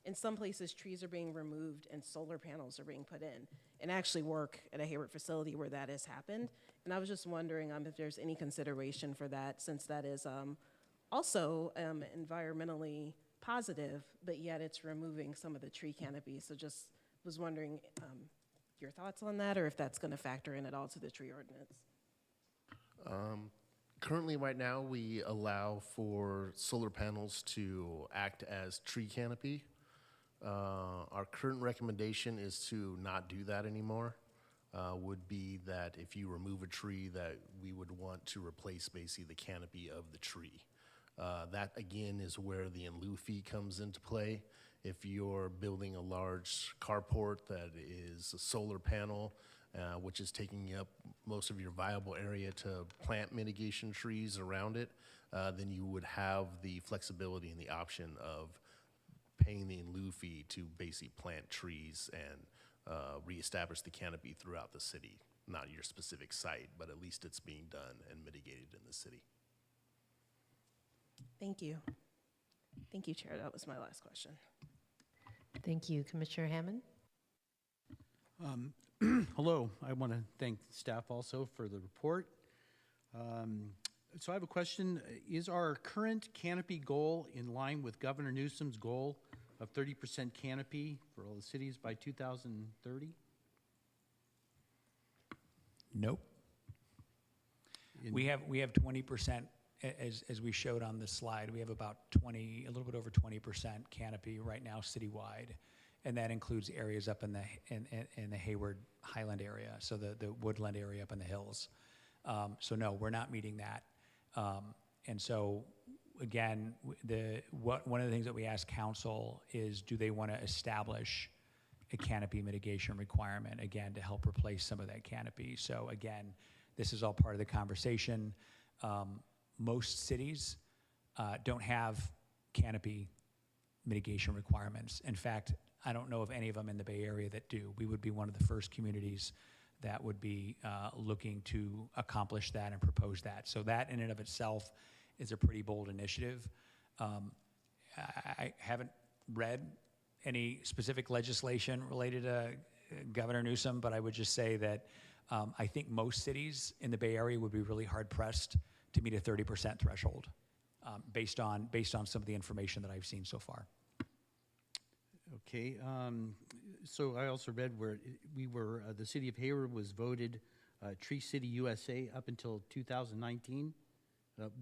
in some places trees are being removed and solar panels are being put in, and actually work at a Hayward facility where that has happened. And I was just wondering if there's any consideration for that, since that is also environmentally positive, but yet it's removing some of the tree canopy. So just was wondering your thoughts on that, or if that's going to factor in at all to the tree ordinance. currently, right now, we allow for solar panels to act as tree canopy. Our current recommendation is to not do that anymore. Would be that if you remove a tree, that we would want to replace basically the canopy of the tree. That again is where the in lieu fee comes into play. If you're building a large carport that is a solar panel, which is taking up most of your viable area to plant mitigation trees around it, then you would have the flexibility and the option of paying the in lieu fee to basically plant trees and reestablish the canopy throughout the city. Not your specific site, but at least it's being done and mitigated in the city. Thank you. Thank you, Chair. That was my last question. Thank you. Commissioner Hammond? Hello, I want to thank staff also for the report. So I have a question. Is our current canopy goal in line with Governor Newsom's goal of 30% canopy for all the cities by 2030? Nope. We have 20%, as we showed on this slide. We have about a little bit over 20% canopy right now citywide, and that includes areas up in the Hayward Highland area, so the woodland area up in the hills. So no, we're not meeting that. And so again, one of the things that we ask council is, do they want to establish a canopy mitigation requirement, again, to help replace some of that canopy? So again, this is all part of the conversation. Most cities don't have canopy mitigation requirements. In fact, I don't know of any of them in the Bay Area that do. We would be one of the first communities that would be looking to accomplish that and propose that. So that in and of itself is a pretty bold initiative. I haven't read any specific legislation related to Governor Newsom, but I would just say that I think most cities in the Bay Area would be really hard pressed to meet a 30% threshold based on some of the information that I've seen so far. Okay, so I also read where the city of Hayward was voted Tree City USA up until 2019.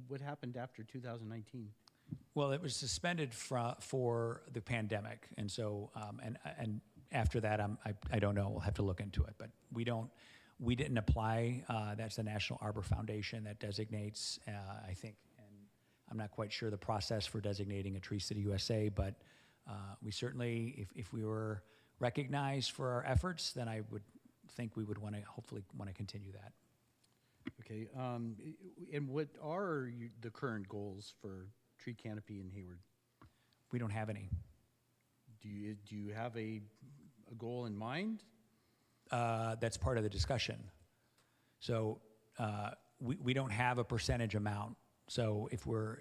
What happened after 2019? Well, it was suspended for the pandemic, and so and after that, I don't know. We'll have to look into it, but we didn't apply. That's the National Arbor Foundation that designates, I think, and I'm not quite sure the process for designating a Tree City USA, but we certainly, if we were recognized for our efforts, then I would think we would hopefully want to continue that. Okay, and what are the current goals for tree canopy in Hayward? We don't have any. Do you have a goal in mind? That's part of the discussion. So we don't have a percentage amount. So if we're,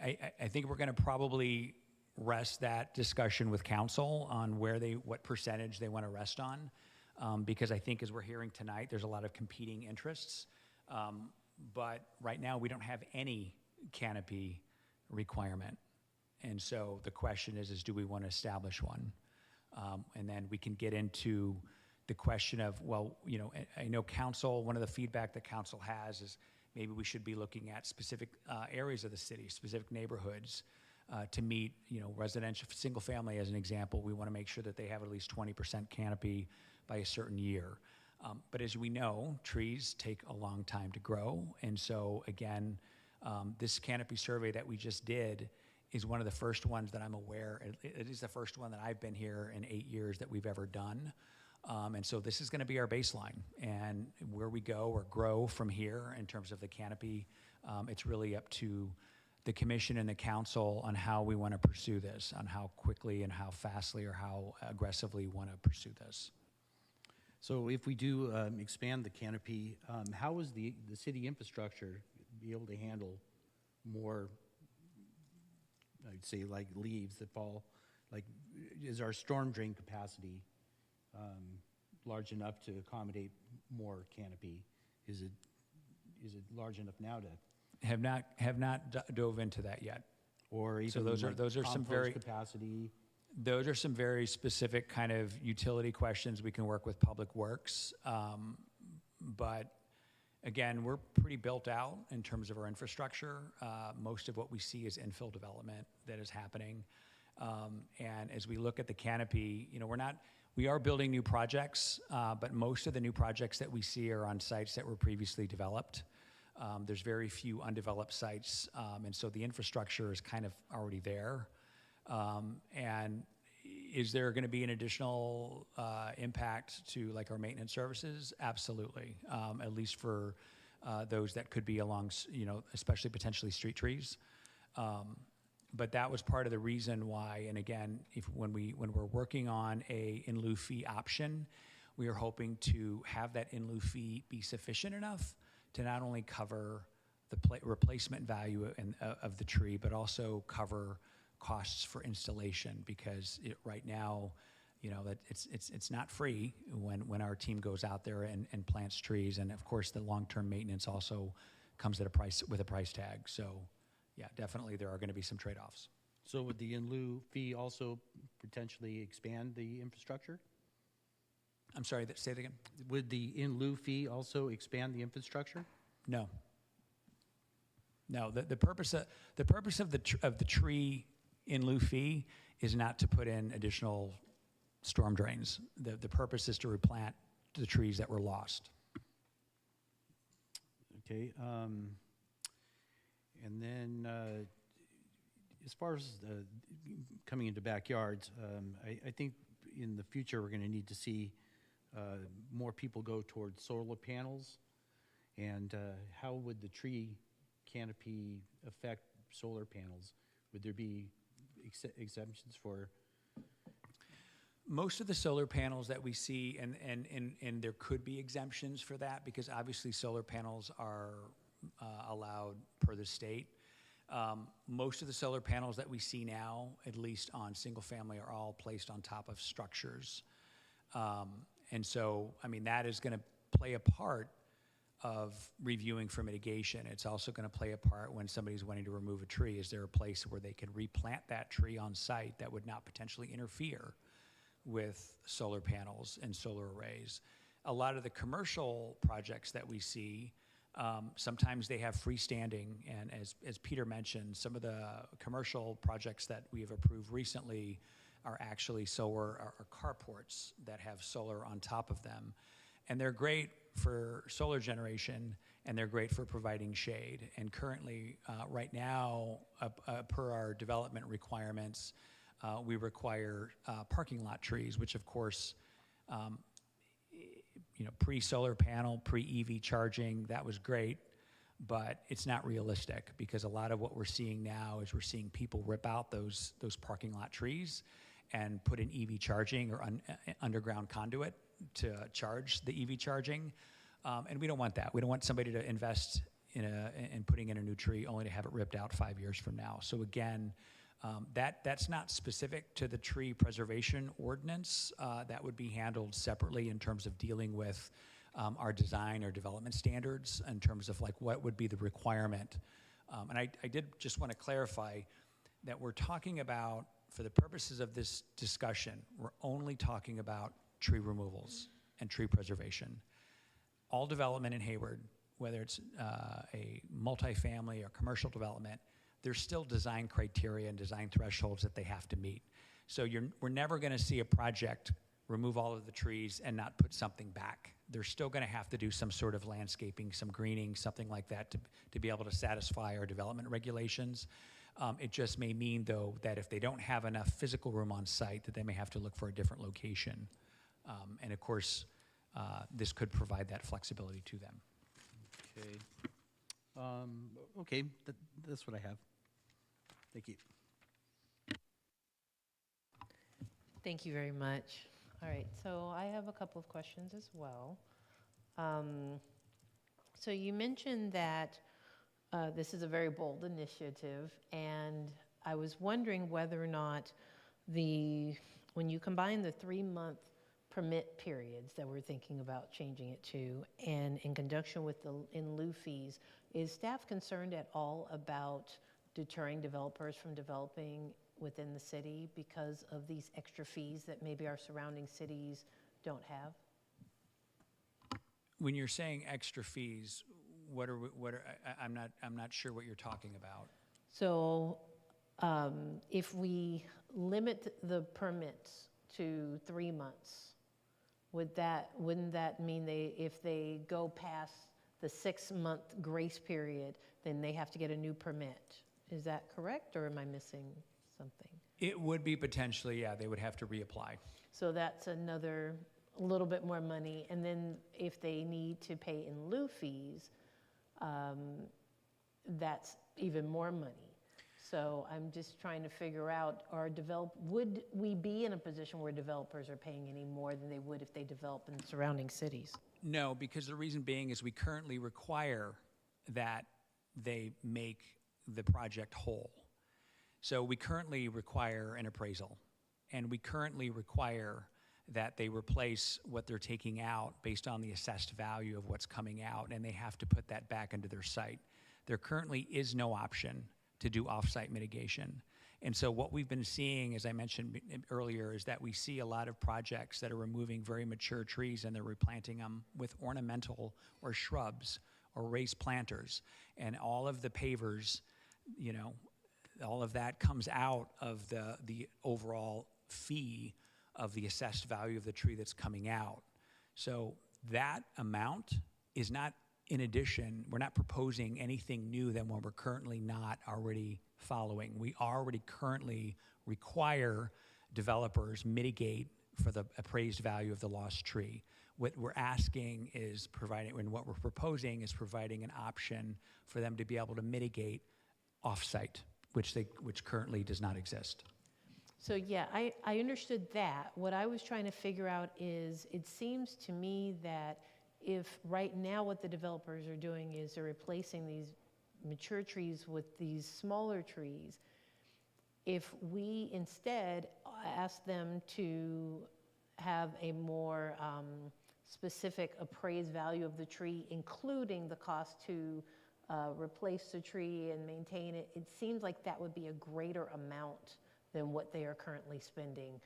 I think we're going to probably rest that discussion with council on what percentage they want to rest on, because I think as we're hearing tonight, there's a lot of competing interests. But right now we don't have any canopy requirement. And so the question is do we want to establish one? And then we can get into the question of, well, I know council, one of the feedback that council has is maybe we should be looking at specific areas of the city, specific neighborhoods to meet, residential, single family as an example. We want to make sure that they have at least 20% canopy by a certain year. But as we know, trees take a long time to grow. And so again, this canopy survey that we just did is one of the first ones that I'm aware, it is the first one that I've been here in 8 years that we've ever done. And so this is going to be our baseline, and where we go or grow from here in terms of the canopy, it's really up to the commission and the council on how we want to pursue this, on how quickly and how fastly or how aggressively we want to pursue this. So if we do expand the canopy, how is the city infrastructure be able to handle more, I'd say, like leaves that fall? Like, is our storm drain capacity large enough to accommodate more canopy? Is it large enough now to? Have not dove into that yet. Or even so those are some very capacity. Those are some very specific kind of utility questions we can work with Public Works. But again, we're pretty built out in terms of our infrastructure. Most of what we see is infill development that is happening. And as we look at the canopy, we are building new projects, but most of the new projects that we see are on sites that were previously developed. There's very few undeveloped sites, and so the infrastructure is kind of already there. And is there going to be an additional impact to like our maintenance services? Absolutely, at least for those that could be along, especially potentially street trees. But that was part of the reason why, and again, when we're working on a in lieu fee option, we are hoping to have that in lieu fee be sufficient enough to not only cover the replacement value of the tree, but also cover costs for installation, because right now, that it's not free when our team goes out there and plants trees. And of course, the long-term maintenance also comes at a price with a price tag. So yeah, definitely there are going to be some trade-offs. So would the in lieu fee also potentially expand the infrastructure? I'm sorry, say it again. Would the in lieu fee also expand the infrastructure? No. No, the purpose of the tree in lieu fee is not to put in additional storm drains. The purpose is to replant the trees that were lost. Okay. And then as far as coming into backyards, I think in the future we're going to need to see more people go towards solar panels. And how would the tree canopy affect solar panels? Would there be exemptions for? Most of the solar panels that we see, and there could be exemptions for that, because obviously solar panels are allowed per the state. Most of the solar panels that we see now, at least on single family, are all placed on top of structures. And so, I mean, that is going to play a part of reviewing for mitigation. It's also going to play a part when somebody's wanting to remove a tree. Is there a place where they can replant that tree on site that would not potentially interfere with solar panels and solar arrays? A lot of the commercial projects that we see, sometimes they have freestanding, and as Peter mentioned, some of the commercial projects that we have approved recently are actually solar, are carports that have solar on top of them. And they're great for solar generation, and they're great for providing shade. And currently, right now, per our development requirements, we require parking lot trees, which of course, pre-solar panel, pre-EV charging, that was great, but it's not realistic, because a lot of what we're seeing now is we're seeing people rip out those parking lot trees and put in EV charging or underground conduit to charge the EV charging. And we don't want that. We don't want somebody to invest in putting in a new tree only to have it ripped out 5 years from now. So again, that's not specific to the tree preservation ordinance. That would be handled separately in terms of dealing with our design or development standards in terms of like what would be the requirement. And I did just want to clarify that we're talking about, for the purposes of this discussion, we're only talking about tree removals and tree preservation. All development in Hayward, whether it's a multifamily or commercial development, there's still design criteria and design thresholds that they have to meet. So we're never going to see a project remove all of the trees and not put something back. They're still going to have to do some sort of landscaping, some greening, something like that to be able to satisfy our development regulations. It just may mean, though, that if they don't have enough physical room on site, that they may have to look for a different location. And of course, this could provide that flexibility to them. Okay. Okay, that's what I have. Thank you. Thank you very much. All right, so I have a couple of questions as well. So you mentioned that this is a very bold initiative, and I was wondering whether or not when you combine the 3-month permit periods that we're thinking about changing it to, and in conjunction with the in lieu fees, is staff concerned at all about deterring developers from developing within the city because of these extra fees that maybe our surrounding cities don't have? When you're saying extra fees, I'm not sure what you're talking about. So if we limit the permits to 3 months, wouldn't that mean if they go past the 6-month grace period, then they have to get a new permit? Is that correct, or am I missing something? It would be potentially, yeah, they would have to reapply. So that's another little bit more money. And then if they need to pay in lieu fees, that's even more money. So I'm just trying to figure out, would we be in a position where developers are paying any more than they would if they develop in surrounding cities? No, because the reason being is we currently require that they make the project whole. So we currently require an appraisal, and we currently require that they replace what they're taking out based on the assessed value of what's coming out, and they have to put that back into their site. There currently is no option to do off-site mitigation. And so what we've been seeing, as I mentioned earlier, is that we see a lot of projects that are removing very mature trees and they're replanting them with ornamental or shrubs or raised planters. And all of the pavers, you know, all of that comes out of the overall fee of the assessed value of the tree that's coming out. So that amount is not, in addition, we're not proposing anything new than what we're currently not already following. We already currently require developers mitigate for the appraised value of the lost tree. What we're asking is providing, and what we're proposing is providing an option for them to be able to mitigate off-site, which currently does not exist. So yeah, I understood that. What I was trying to figure out is, it seems to me that if right now what the developers are doing is they're replacing these mature trees with these smaller trees, if we instead ask them to have a more specific appraised value of the tree, including the cost to replace the tree and maintain it, it seems like that would be a greater amount than what they are currently spending.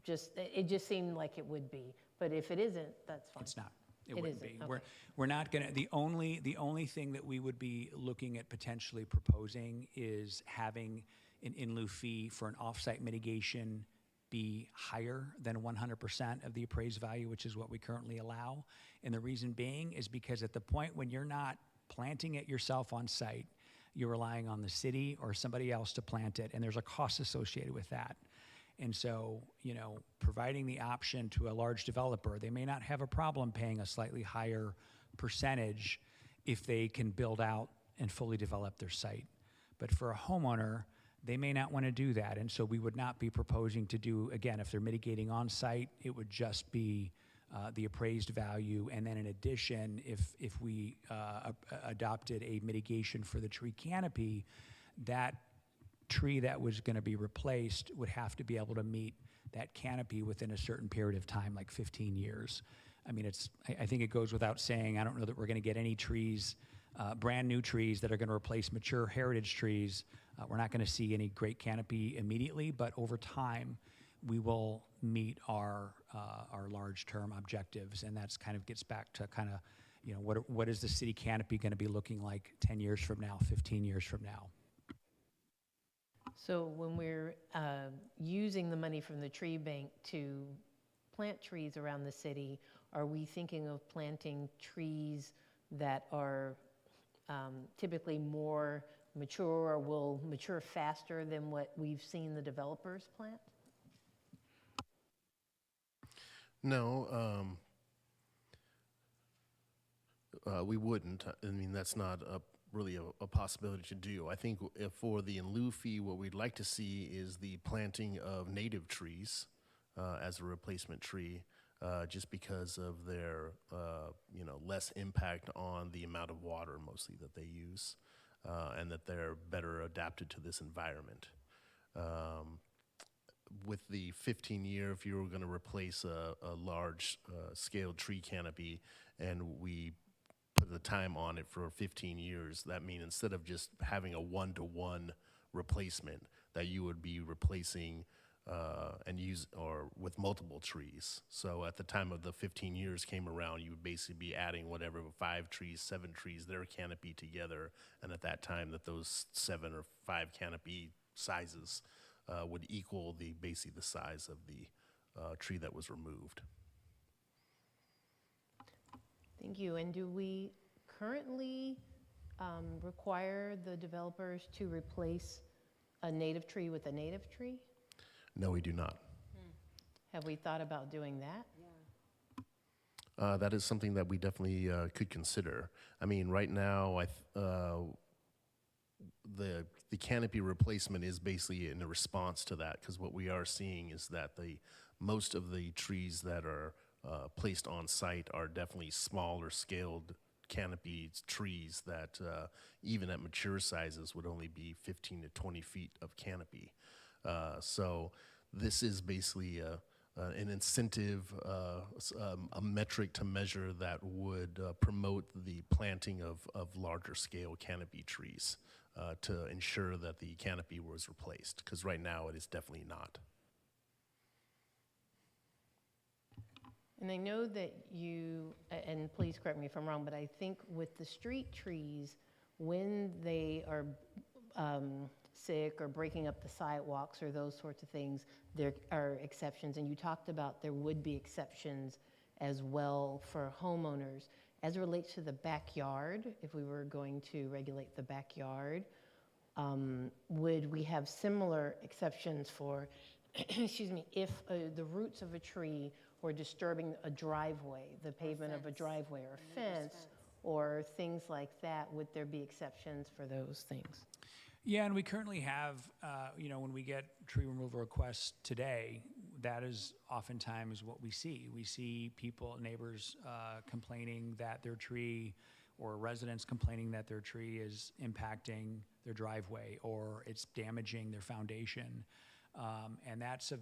It just seemed like it would be, but if it isn't, that's fine. It's not. It It wouldn't isn't, be. okay. We're not gonna, the only thing that we would be looking at potentially proposing is having an in lieu fee for an off-site mitigation be higher than 100% of the appraised value, which is what we currently allow. And the reason being is because at the point when you're not planting it yourself on site, you're relying on the city or somebody else to plant it, and there's a cost associated with that. And so, you know, providing the option to a large developer, they may not have a problem paying a slightly higher percentage if they can build out and fully develop their site. But for a homeowner, they may not want to do that. And so we would not be proposing to do, again, if they're mitigating on site, it would just be the appraised value. And then in addition, if we adopted a mitigation for the tree canopy, that tree that was going to be replaced would have to be able to meet that canopy within a certain period of time, like 15 years. I mean, I think it goes without saying, I don't know that we're going to get any trees, brand new trees that are going to replace mature heritage trees. We're not going to see any great canopy immediately, but over time, we will meet our large term objectives. And that's kind of gets back to kind of, you know, what is the city canopy going to be looking like 10 years from now, 15 years from now? So when we're using the money from the tree bank to plant trees around the city, are we thinking of planting trees that are typically more mature or will mature faster than what we've seen the developers plant? No, we wouldn't. I mean, that's not really a possibility to do. I think for the in lieu fee, what we'd like to see is the planting of native trees as a replacement tree, just because of their less impact on the amount of water mostly that they use, and that they're better adapted to this environment. With the 15-year, if you were going to replace a large scale tree canopy and we put the time on it for 15 years, that means instead of just having a one-to-one replacement, that you would be replacing with multiple trees. So at the time of the 15 years came around, you would basically be adding whatever 5 trees, 7 trees, their canopy together, and at that time that those 7 or 5 canopy sizes would equal basically the size of the tree that was removed. Thank you. And do we currently require the developers to replace a native tree with a native tree? No, we do not. Have we thought about doing that? That is something that we definitely could consider. I mean, right now, the canopy replacement is basically in a response to that, because what we are seeing is that most of the trees that are placed on site are definitely smaller scaled canopy trees that even at mature sizes would only be 15 to 20 feet of canopy. So this is basically an incentive, a metric to measure that would promote the planting of larger scale canopy trees to ensure that the canopy was replaced, because right now it is definitely not. And I know that you, and please correct me if I'm wrong, but I think with the street trees, when they are sick or breaking up the sidewalks or those sorts of things, there are exceptions. And you talked about there would be exceptions as well for homeowners. As it relates to the backyard, if we were going to regulate the backyard, would we have similar exceptions for, excuse me, if the roots of a tree were disturbing a driveway, the pavement of a driveway or a fence, or things like that? Would there be exceptions for those things? Yeah, and we currently have, when we get tree removal requests today, that is oftentimes what we see. We see people, neighbors complaining that their tree, or residents complaining that their tree is impacting their driveway or it's damaging their foundation. And that's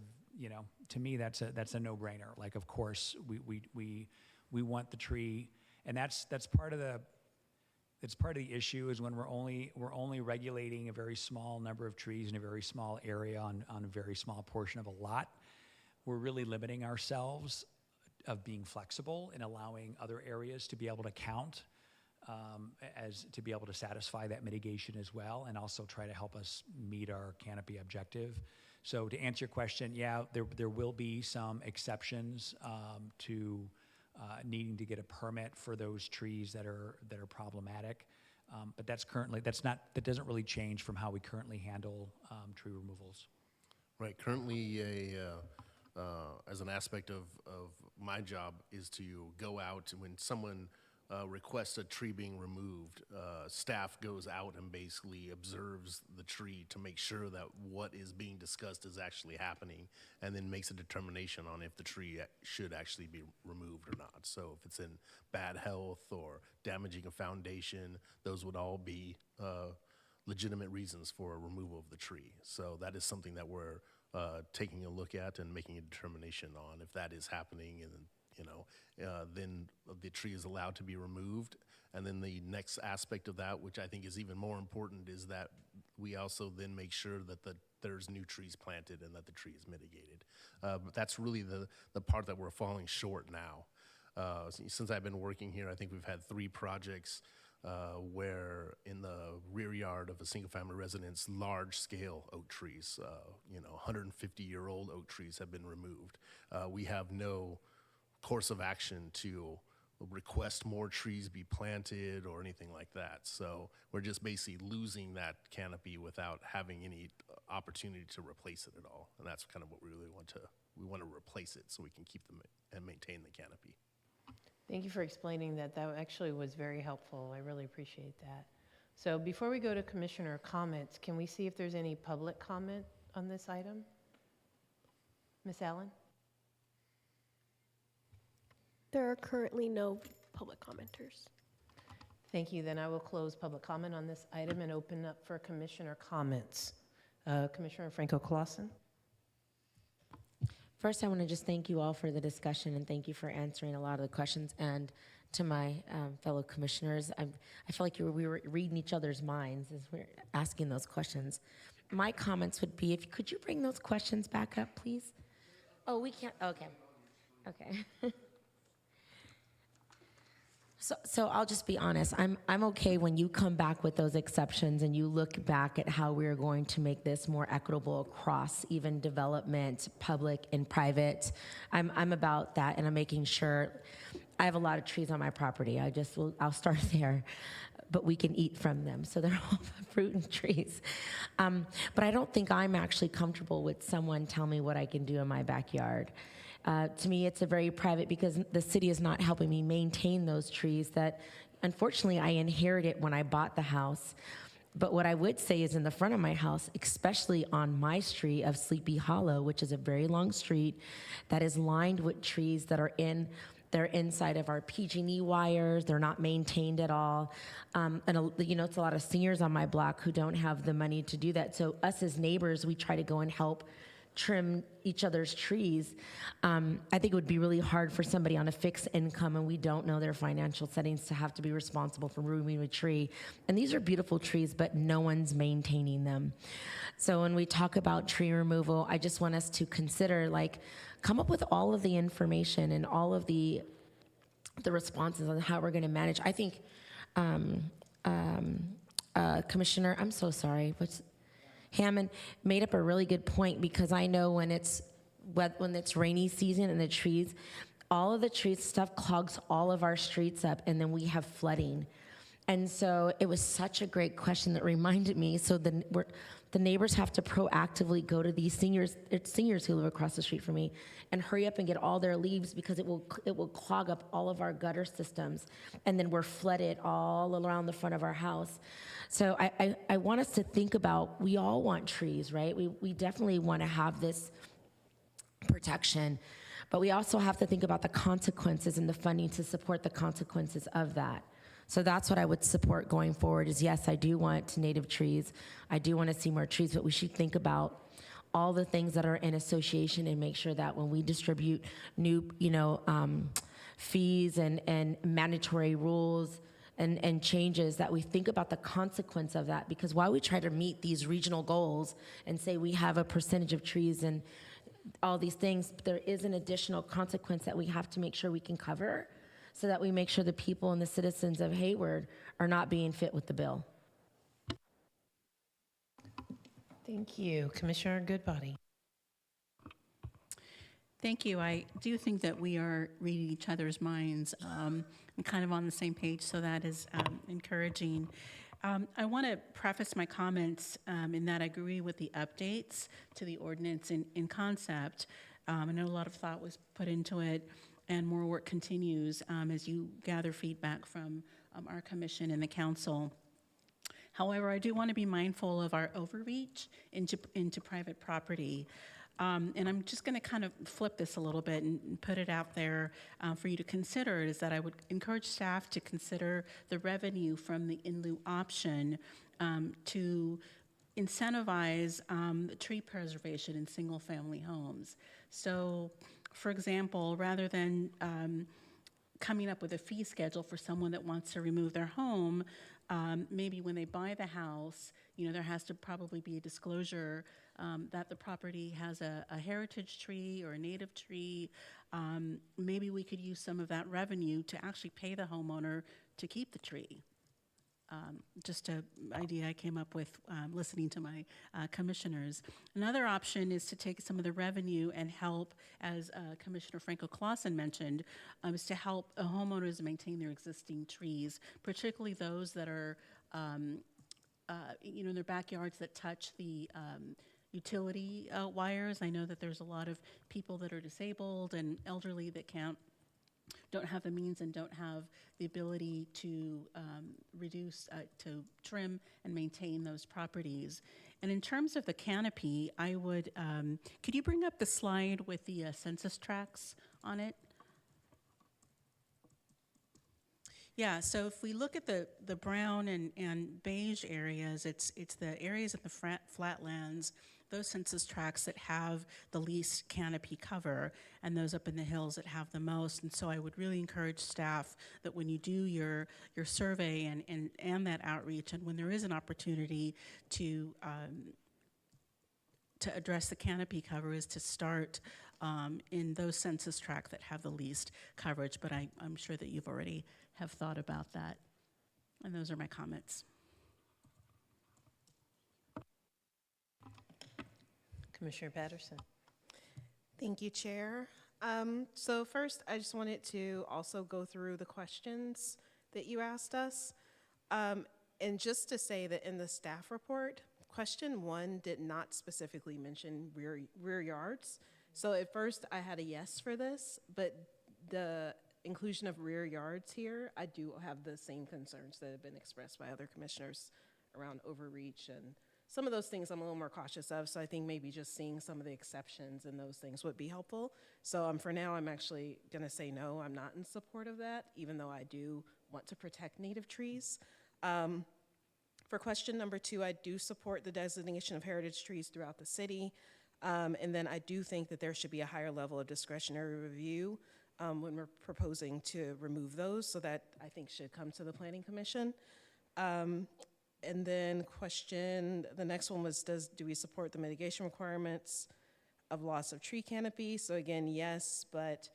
to me, that's a no-brainer. Like, of course, we want the tree, and that's part of the issue is when we're only regulating a very small number of trees in a very small area on a very small portion of a lot. We're really limiting ourselves of being flexible and allowing other areas to be able to count as to be able to satisfy that mitigation as well, and also try to help us meet our canopy objective. So to answer your question, yeah, there will be some exceptions to needing to get a permit for those trees that are problematic, but that doesn't really change from how we currently handle tree removals. Right. Currently, as an aspect of my job is to go out when someone requests a tree being removed, staff goes out and basically observes the tree to make sure that what is being discussed is actually happening, and then makes a determination on if the tree should actually be removed or not. So if it's in bad health or damaging a foundation, those would all be legitimate reasons for a removal of the tree. So that is something that we're taking a look at and making a determination on if that is happening, and then the tree is allowed to be removed. And then the next aspect of that, which I think is even more important, is that we also then make sure that there's new trees planted and that the tree is mitigated. But that's really the part that we're falling short now. Since I've been working here, I think we've had 3 projects where in the rear yard of a single-family residence, large-scale oak trees, 150-year-old oak trees have been removed. We have no course of action to request more trees be planted or anything like that. So we're just basically losing that canopy without having any opportunity to replace it at all. And that's kind of what we really want to. We want to replace it so we can keep them and maintain the canopy. Thank you for explaining that. That actually was very helpful. I really appreciate that. So before we go to commissioner comments, can we see if there's any public comment on this item? Ms. Allen? There are currently no public commenters. Thank you. Then I will close public comment on this item and open up for commissioner comments. Commissioner Franco-Clausen. First, I want to just thank you all for the discussion, and thank you for answering a lot of the questions. And to my fellow commissioners, I feel like we were reading each other's minds as we're asking those questions. My comments would be, could you bring those questions back up, please? Oh, we can't. Okay. So I'll just be honest. I'm okay when you come back with those exceptions and you look back at how we're going to make this more equitable across even development, public and private. I'm about that, and I'm making sure. I have a lot of trees on my property. I'll start there, but we can eat from them, so they're all fruit and trees. But I don't think I'm actually comfortable with someone telling me what I can do in my backyard. To me, it's a very private, because the city is not helping me maintain those trees that, unfortunately, I inherited when I bought the house. But what I would say is in the front of my house, especially on my street of Sleepy Hollow, which is a very long street that is lined with trees that are they're inside of our PG&E wires. They're not maintained at all. And it's a lot of seniors on my block who don't have the money to do that. So us as neighbors, we try to go and help trim each other's trees, I think it would be really hard for somebody on a fixed income and we don't know their financial settings to have to be responsible for removing a tree. And these are beautiful trees, but no one's maintaining them. So when we talk about tree removal, I just want us to consider, like, come up with all of the information and all of the responses on how we're going to manage. I think Commissioner, I'm so sorry, Hammond made up a really good point, because I know when it's rainy season and the trees, all of the tree stuff clogs all of our streets up, and then we have flooding. And so it was such a great question that reminded me. So the neighbors have to proactively go to these seniors who live across the street from me and hurry up and get all their leaves, because it will clog up all of our gutter systems, and then we're flooded all around the front of our house. So I want us to think about, we all want trees, right? We definitely want to have this protection, but we also have to think about the consequences and the funding to support the consequences of that. So that's what I would support going forward is, yes, I do want native trees. I do want to see more trees, but we should think about all the things that are in association and make sure that when we distribute new, fees and mandatory rules and changes, that we think about the consequence of that. Because while we try to meet these regional goals and say we have a percentage of trees and all these things, there is an additional consequence that we have to make sure we can cover, so that we make sure the people and the citizens of Hayward are not being fit with the bill. Thank you. Commissioner Goodbody. Thank you. I do think that we are reading each other's minds and kind of on the same page, so that is encouraging. I want to preface my comments in that I agree with the updates to the ordinance in concept. I know a lot of thought was put into it, and more work continues as you gather feedback from our commission and the council. However, I do want to be mindful of our overreach into private property. And I'm just going to kind of flip this a little bit and put it out there for you to consider, is that I would encourage staff to consider the revenue from the in lieu option to incentivize tree preservation in single-family homes. So, for example, rather than coming up with a fee schedule for someone that wants to remove their home, maybe when they buy the house, there has to probably be a disclosure that the property has a heritage tree or a native tree. Maybe we could use some of that revenue to actually pay the homeowner to keep the tree. Just an idea I came up with listening to my commissioners. Another option is to take some of the revenue and help, as Commissioner Franco Clausen mentioned, is to help homeowners maintain their existing trees, particularly those that are, in their backyards that touch the utility wires. I know that there's a lot of people that are disabled and elderly that don't have the means and don't have the ability to to trim and maintain those properties. And in terms of the canopy, I would, could you bring up the slide with the census tracts on it? Yeah, so if we look at the brown and beige areas, it's the areas of the flatlands, those census tracts that have the least canopy cover, and those up in the hills that have the most. And so I would really encourage staff that when you do your survey and that outreach, and when there is an opportunity to address the canopy cover, is to start in those census tracts that have the least coverage. But I'm sure that you've already have thought about that. And those are my comments. Commissioner Patterson. Thank you, Chair. So first, I just wanted to also go through the questions that you asked us. And just to say that in the staff report, question 1 did not specifically mention rear yards. So at first, I had a yes for this, but the inclusion of rear yards here, I do have the same concerns that have been expressed by other commissioners around overreach, and some of those things I'm a little more cautious of, so I think maybe just seeing some of the exceptions and those things would be helpful. So for now, I'm actually gonna say no, I'm not in support of that, even though I do want to protect native trees. For question number 2, I do support the designation of heritage trees throughout the city. And then I do think that there should be a higher level of discretionary review when we're proposing to remove those, so that I think should come to the Planning Commission. And then the next one was, do we support the mitigation requirements of loss of tree canopy? So again, yes, but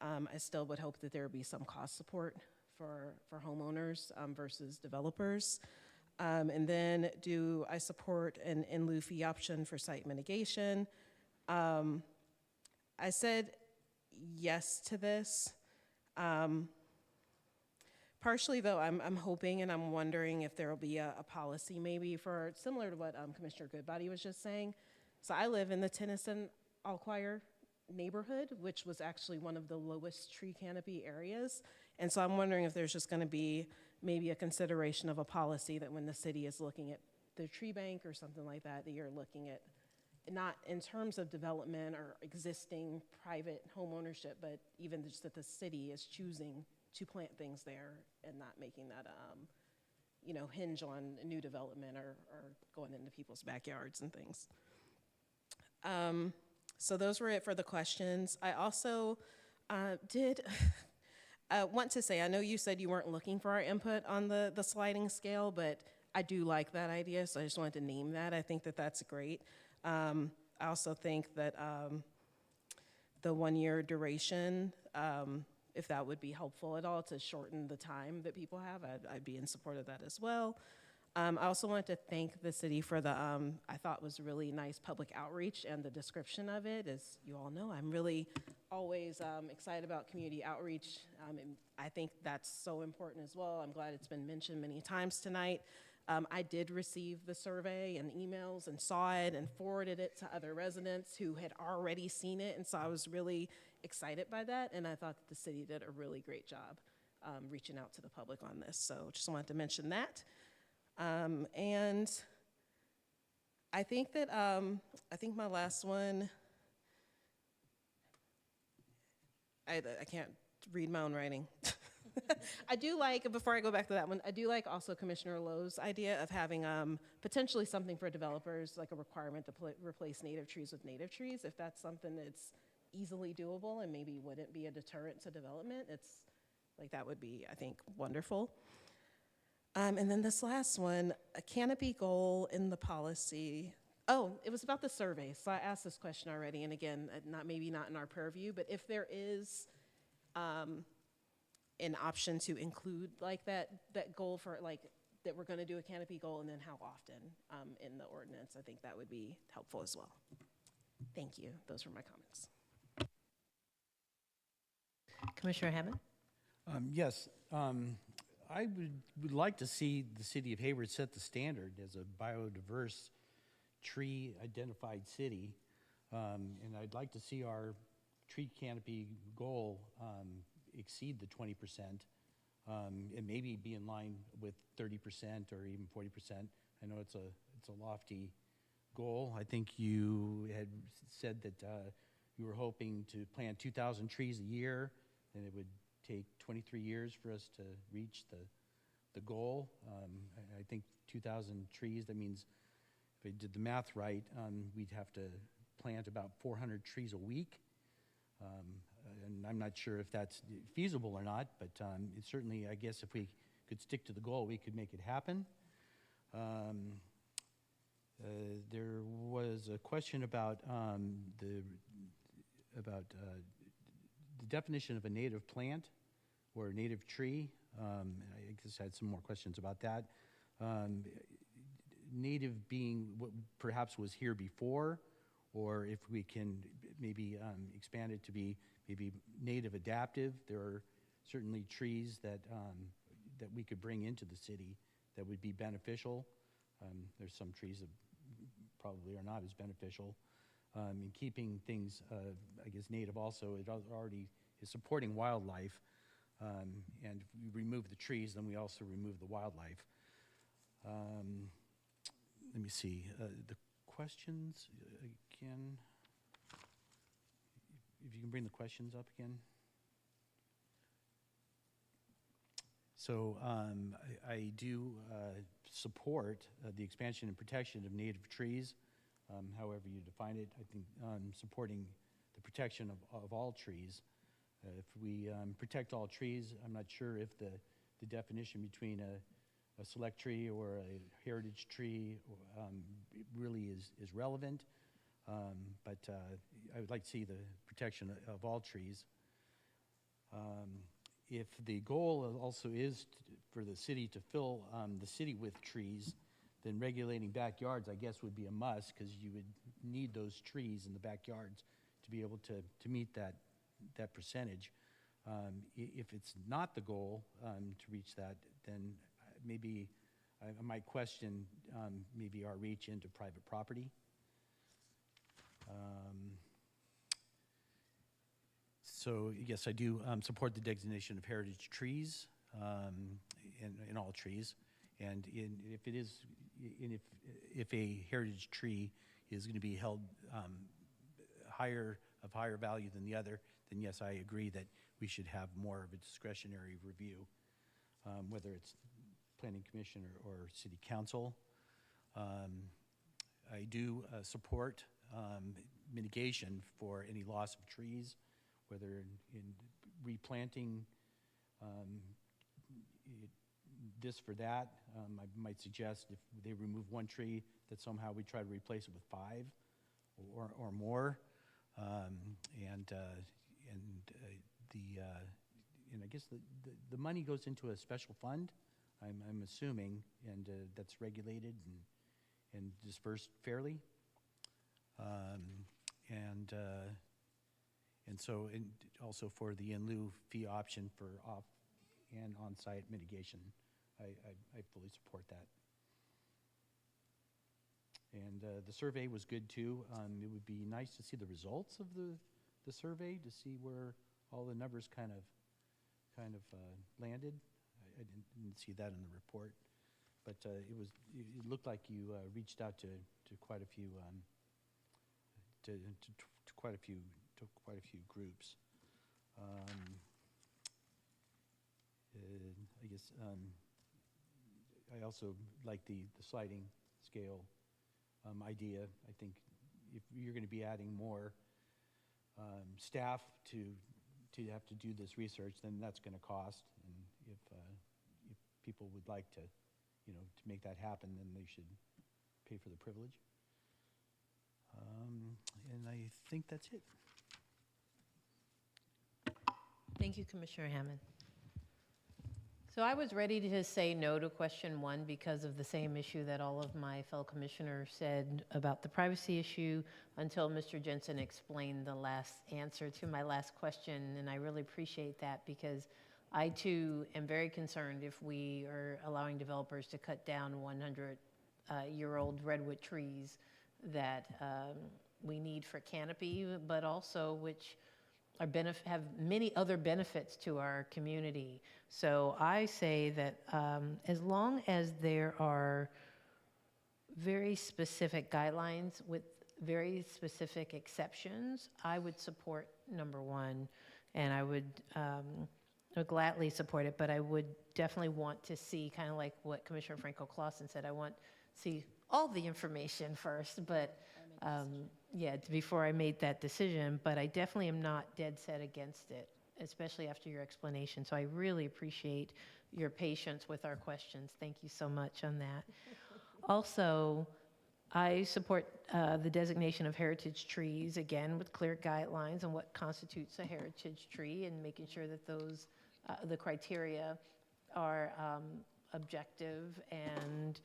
I still would hope that there would be some cost support for homeowners versus developers. And then, do I support an in lieu fee option for site mitigation? I said yes to this. Partially, though, I'm hoping and I'm wondering if there will be a policy maybe for, similar to what Commissioner Goodbody was just saying. So I live in the Tennyson-Allquire neighborhood, which was actually one of the lowest tree canopy areas. And so I'm wondering if there's just going to be maybe a consideration of a policy that when the city is looking at the tree bank or something like that, that you're looking at, not in terms of development or existing private home ownership, but even just that the city is choosing to plant things there and not making that, hinge on new development or going into people's backyards and things. So those were it for the questions. I also did want to say, I know you said you weren't looking for our input on the sliding scale, but I do like that idea, so I just wanted to name that. I think that that's great. I also think that the 1 year duration, if that would be helpful at all to shorten the time that people have, I'd be in support of that as well. I also want to thank the city for the, I thought was really nice public outreach, and the description of it. As you all know, I'm really always excited about community outreach, and I think that's so important as well. I'm glad it's been mentioned many times tonight. I did receive the survey and emails and saw it and forwarded it to other residents who had already seen it, and so I was really excited by that, and I thought that the city did a really great job reaching out to the public on this. So just wanted to mention that. And I think that, I think my last one, I can't read my own writing. I do like, before I go back to that one, I do like also Commissioner Lowe's idea of having potentially something for developers, like a requirement to replace native trees with native trees. If that's something that's easily doable and maybe wouldn't be a deterrent to development, it's like, that would be, I think, wonderful. And then this last one, a canopy goal in the policy. Oh, it was about the survey. So I asked this question already, and again, maybe not in our purview, but if there is an option to include like that goal for like, that we're gonna do a canopy goal, and then how often in the ordinance, I think that would be helpful as well. Thank you. Those were my comments. Commissioner Hammond? Yes. I would like to see the city of Hayward set the standard as a biodiverse tree identified city. And I'd like to see our tree canopy goal exceed the 20%, and maybe be in line with 30% or even 40%. I know it's a lofty goal. I think you had said that you were hoping to plant 2,000 trees a year, and it would take 23 years for us to reach the goal. I think 2,000 trees, that means if I did the math right, we'd have to plant about 400 trees a week. And I'm not sure if that's feasible or not, but it certainly, I guess if we could stick to the goal, we could make it happen. There was a question about the definition of a native plant or a native tree. I guess I had some more questions about that. Native being what perhaps was here before, or if we can maybe expand it to be maybe native adaptive. There are certainly trees that we could bring into the city that would be beneficial. There's some trees that probably are not as beneficial. In keeping things, I guess, native also, it already is supporting wildlife. And if we remove the trees, then we also remove the wildlife. Let me see, the questions again. If you can bring the questions up again. So I do support the expansion and protection of native trees. however you define it. I think supporting the protection of all trees. If we protect all trees, I'm not sure if the definition between a select tree or a heritage tree really is relevant. But I would like to see the protection of all trees. If the goal also is for the city to fill the city with trees, then regulating backyards, I guess, would be a must, because you would need those trees in the backyards to be able to meet that percentage. If it's not the goal to reach that, then maybe I might question maybe our reach into private property. So yes, I do support the designation of heritage trees in all trees, and if a heritage tree is going to be held higher value than the other, then yes, I agree that we should have more of a discretionary review, whether it's Planning Commission or City Council. I do support mitigation for any loss of trees, whether in replanting this for that. I might suggest if they remove one tree, that somehow we try to replace it with 5 or more. And I guess the money goes into a special fund, I'm assuming, and that's regulated and dispersed fairly. And so also for the in lieu fee option for off and on-site mitigation, I fully support that. And the survey was good too. It would be nice to see the results of the survey, to see where all the numbers kind of landed. I didn't see that in the report, but it looked like you reached out to quite a few to quite a few groups. I guess I also like the sliding scale idea. I think if you're going to be adding more staff to have to do this research, then that's going to cost. And if people would like to make that happen, then they should pay for the privilege. And I think that's it. Thank you, Commissioner Hammond. So I was ready to say no to question 1 because of the same issue that all of my fellow commissioners said about the privacy issue, until Mr. Jensen explained the last answer to my last question. And I really appreciate that, because I too am very concerned if we are allowing developers to cut down 100-year-old redwood trees that we need for canopy, but also which have many other benefits to our community. So I say that as long as there are very specific guidelines with very specific exceptions, I would support number 1, and I would gladly support it, but I would definitely want to see, kind of like what Commissioner Franco-Clausen said, I want to see all the information first, but yeah, before I made that decision. But I definitely am not dead set against it, especially after your explanation. So I really appreciate your patience with our questions. Thank you so much on that. Also, I support the designation of heritage trees, again, with clear guidelines on what constitutes a heritage tree, and making sure that those, the criteria are objective and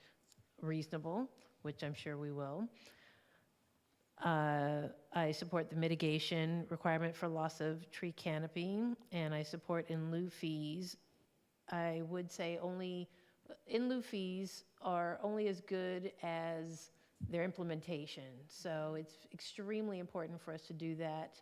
reasonable, which I'm sure we will. I support the mitigation requirement for loss of tree canopy, and I support in lieu fees. I would say only in lieu fees are only as good as their implementation. So it's extremely important for us to do that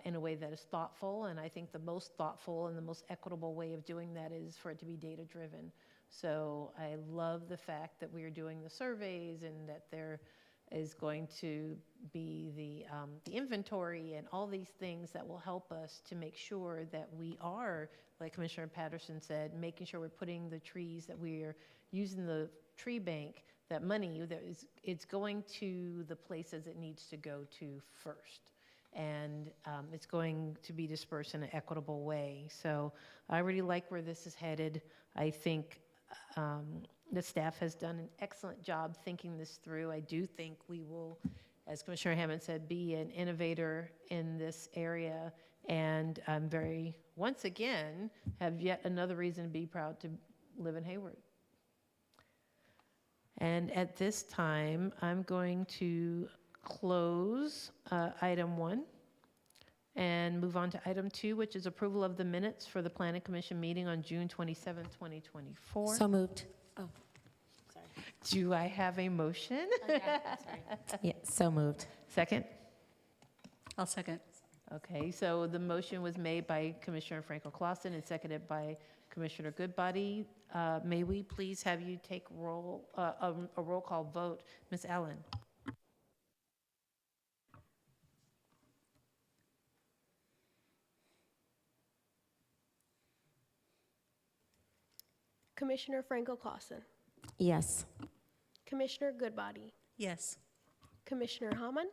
in a way that is thoughtful, and I think the most thoughtful and the most equitable way of doing that is for it to be data-driven. So I love the fact that we are doing the surveys, and that there is going to be the inventory and all these things that will help us to make sure that we are, like Commissioner Patterson said, making sure we're putting the trees, that we are using the tree bank that money, it's going to the places it needs to go to first. And it's going to be dispersed in an equitable way. So I really like where this is headed. I think the staff has done an excellent job thinking this through. I do think we will, as Commissioner Hammond said, be an innovator in this area. And I'm once again, have yet another reason to be proud to live in Hayward. And at this time, I'm going to close item 1 and move on to item 2, which is approval of the minutes for the Planning Commission meeting on June 27, 2024. So moved. Oh, sorry. Do I have a motion? Sorry. Yeah, so moved. Second? I'll second. Okay, so the motion was made by Commissioner Franco Clausen and seconded by Commissioner Goodbody. May we please have you take a roll call vote? Ms. Allen? Commissioner Franco Clausen, Yes. Commissioner Goodbody, Yes. Commissioner Hammond,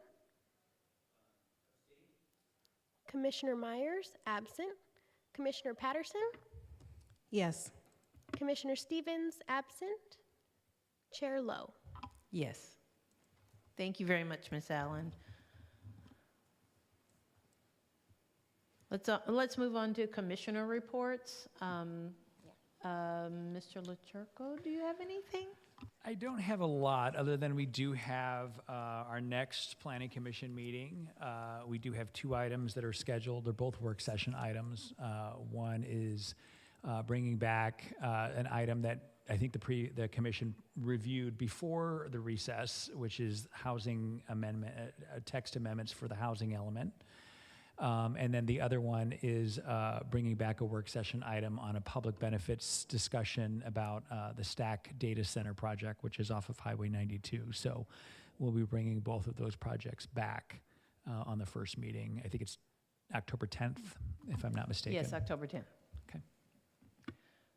Commissioner Myers, absent, Commissioner Patterson, Yes. Commissioner Stevens, absent, Chair Lowe. Yes. Thank you very much, Ms. Allen. Let's move on to commissioner reports. Mr. LaChurco, do you have anything? I don't have a lot, other than we do have our next Planning Commission meeting. We do have 2 items that are scheduled. They're both work session items. One is bringing back an item that I think the commission reviewed before the recess, which is housing amendment, text amendments for the housing element. And then the other one is bringing back a work session item on a public benefits discussion about the Stack Data Center project, which is off of Highway 92. So we'll be bringing both of those projects back on the first meeting. I think it's October 10th, if I'm not mistaken. Yes, October 10th. Okay.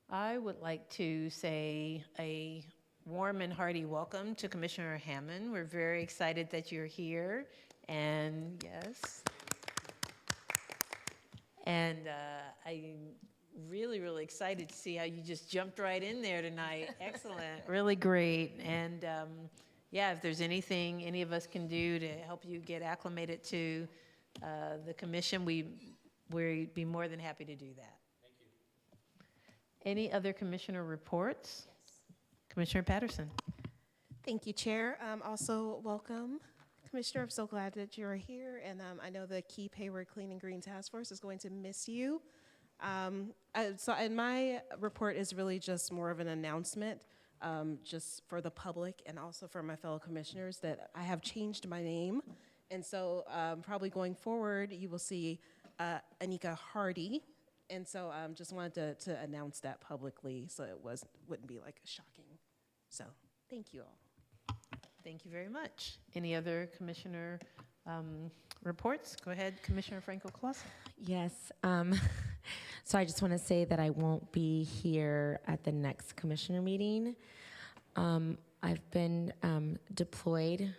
I would like to say a warm and hearty welcome to Commissioner Hammond. We're very excited that you're here. And yes. And I'm really, really excited to see how you just jumped right in there tonight. Excellent. Really great. And yeah, if there's anything any of us can do to help you get acclimated to the commission, we'd be more than happy to do that. Thank you. Any other commissioner reports? Yes. Commissioner Patterson. Thank you, Chair. Also, welcome. Commissioner, I'm so glad that you're here, and I know the Keep Hayward Clean and Green Task Force is going to miss you. And my report is really just more of an announcement, just for the public and also for my fellow commissioners, that I have changed my name. And so probably going forward, you will see Anika Hardy. And so just wanted to announce that publicly so it wouldn't be like shocking. So thank you all. Thank you very much. Any other commissioner reports? Go ahead, Commissioner Franco Clausen. Yes. So I just want to say that I won't be here at the next commissioner meeting. I've been deployed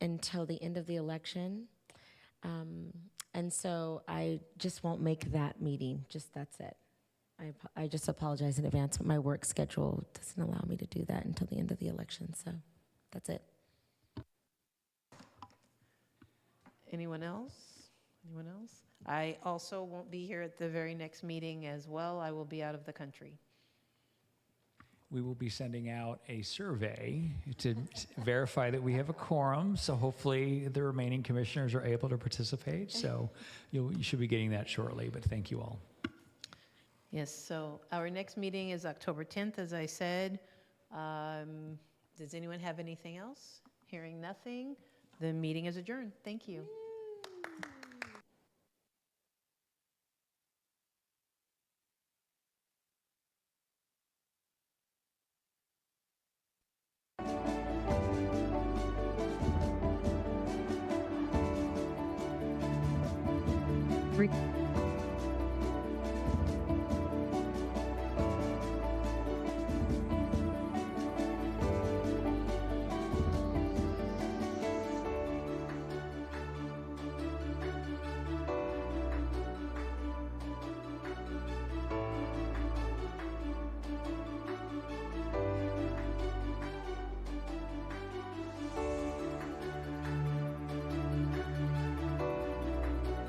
until the end of the election. And so I just won't make that meeting. That's it. I just apologize in advance, but my work schedule doesn't allow me to do that until the end of the election. So that's it. Anyone else? Anyone else? I also won't be here at the very next meeting as well. I will be out of the country. We will be sending out a survey to verify that we have a quorum, so hopefully the remaining commissioners are able to participate. So you should be getting that shortly, but thank you all. Yes, so our next meeting is October 10th, as I said. Does anyone have anything else? Hearing nothing, the meeting is adjourned. Thank you. Re-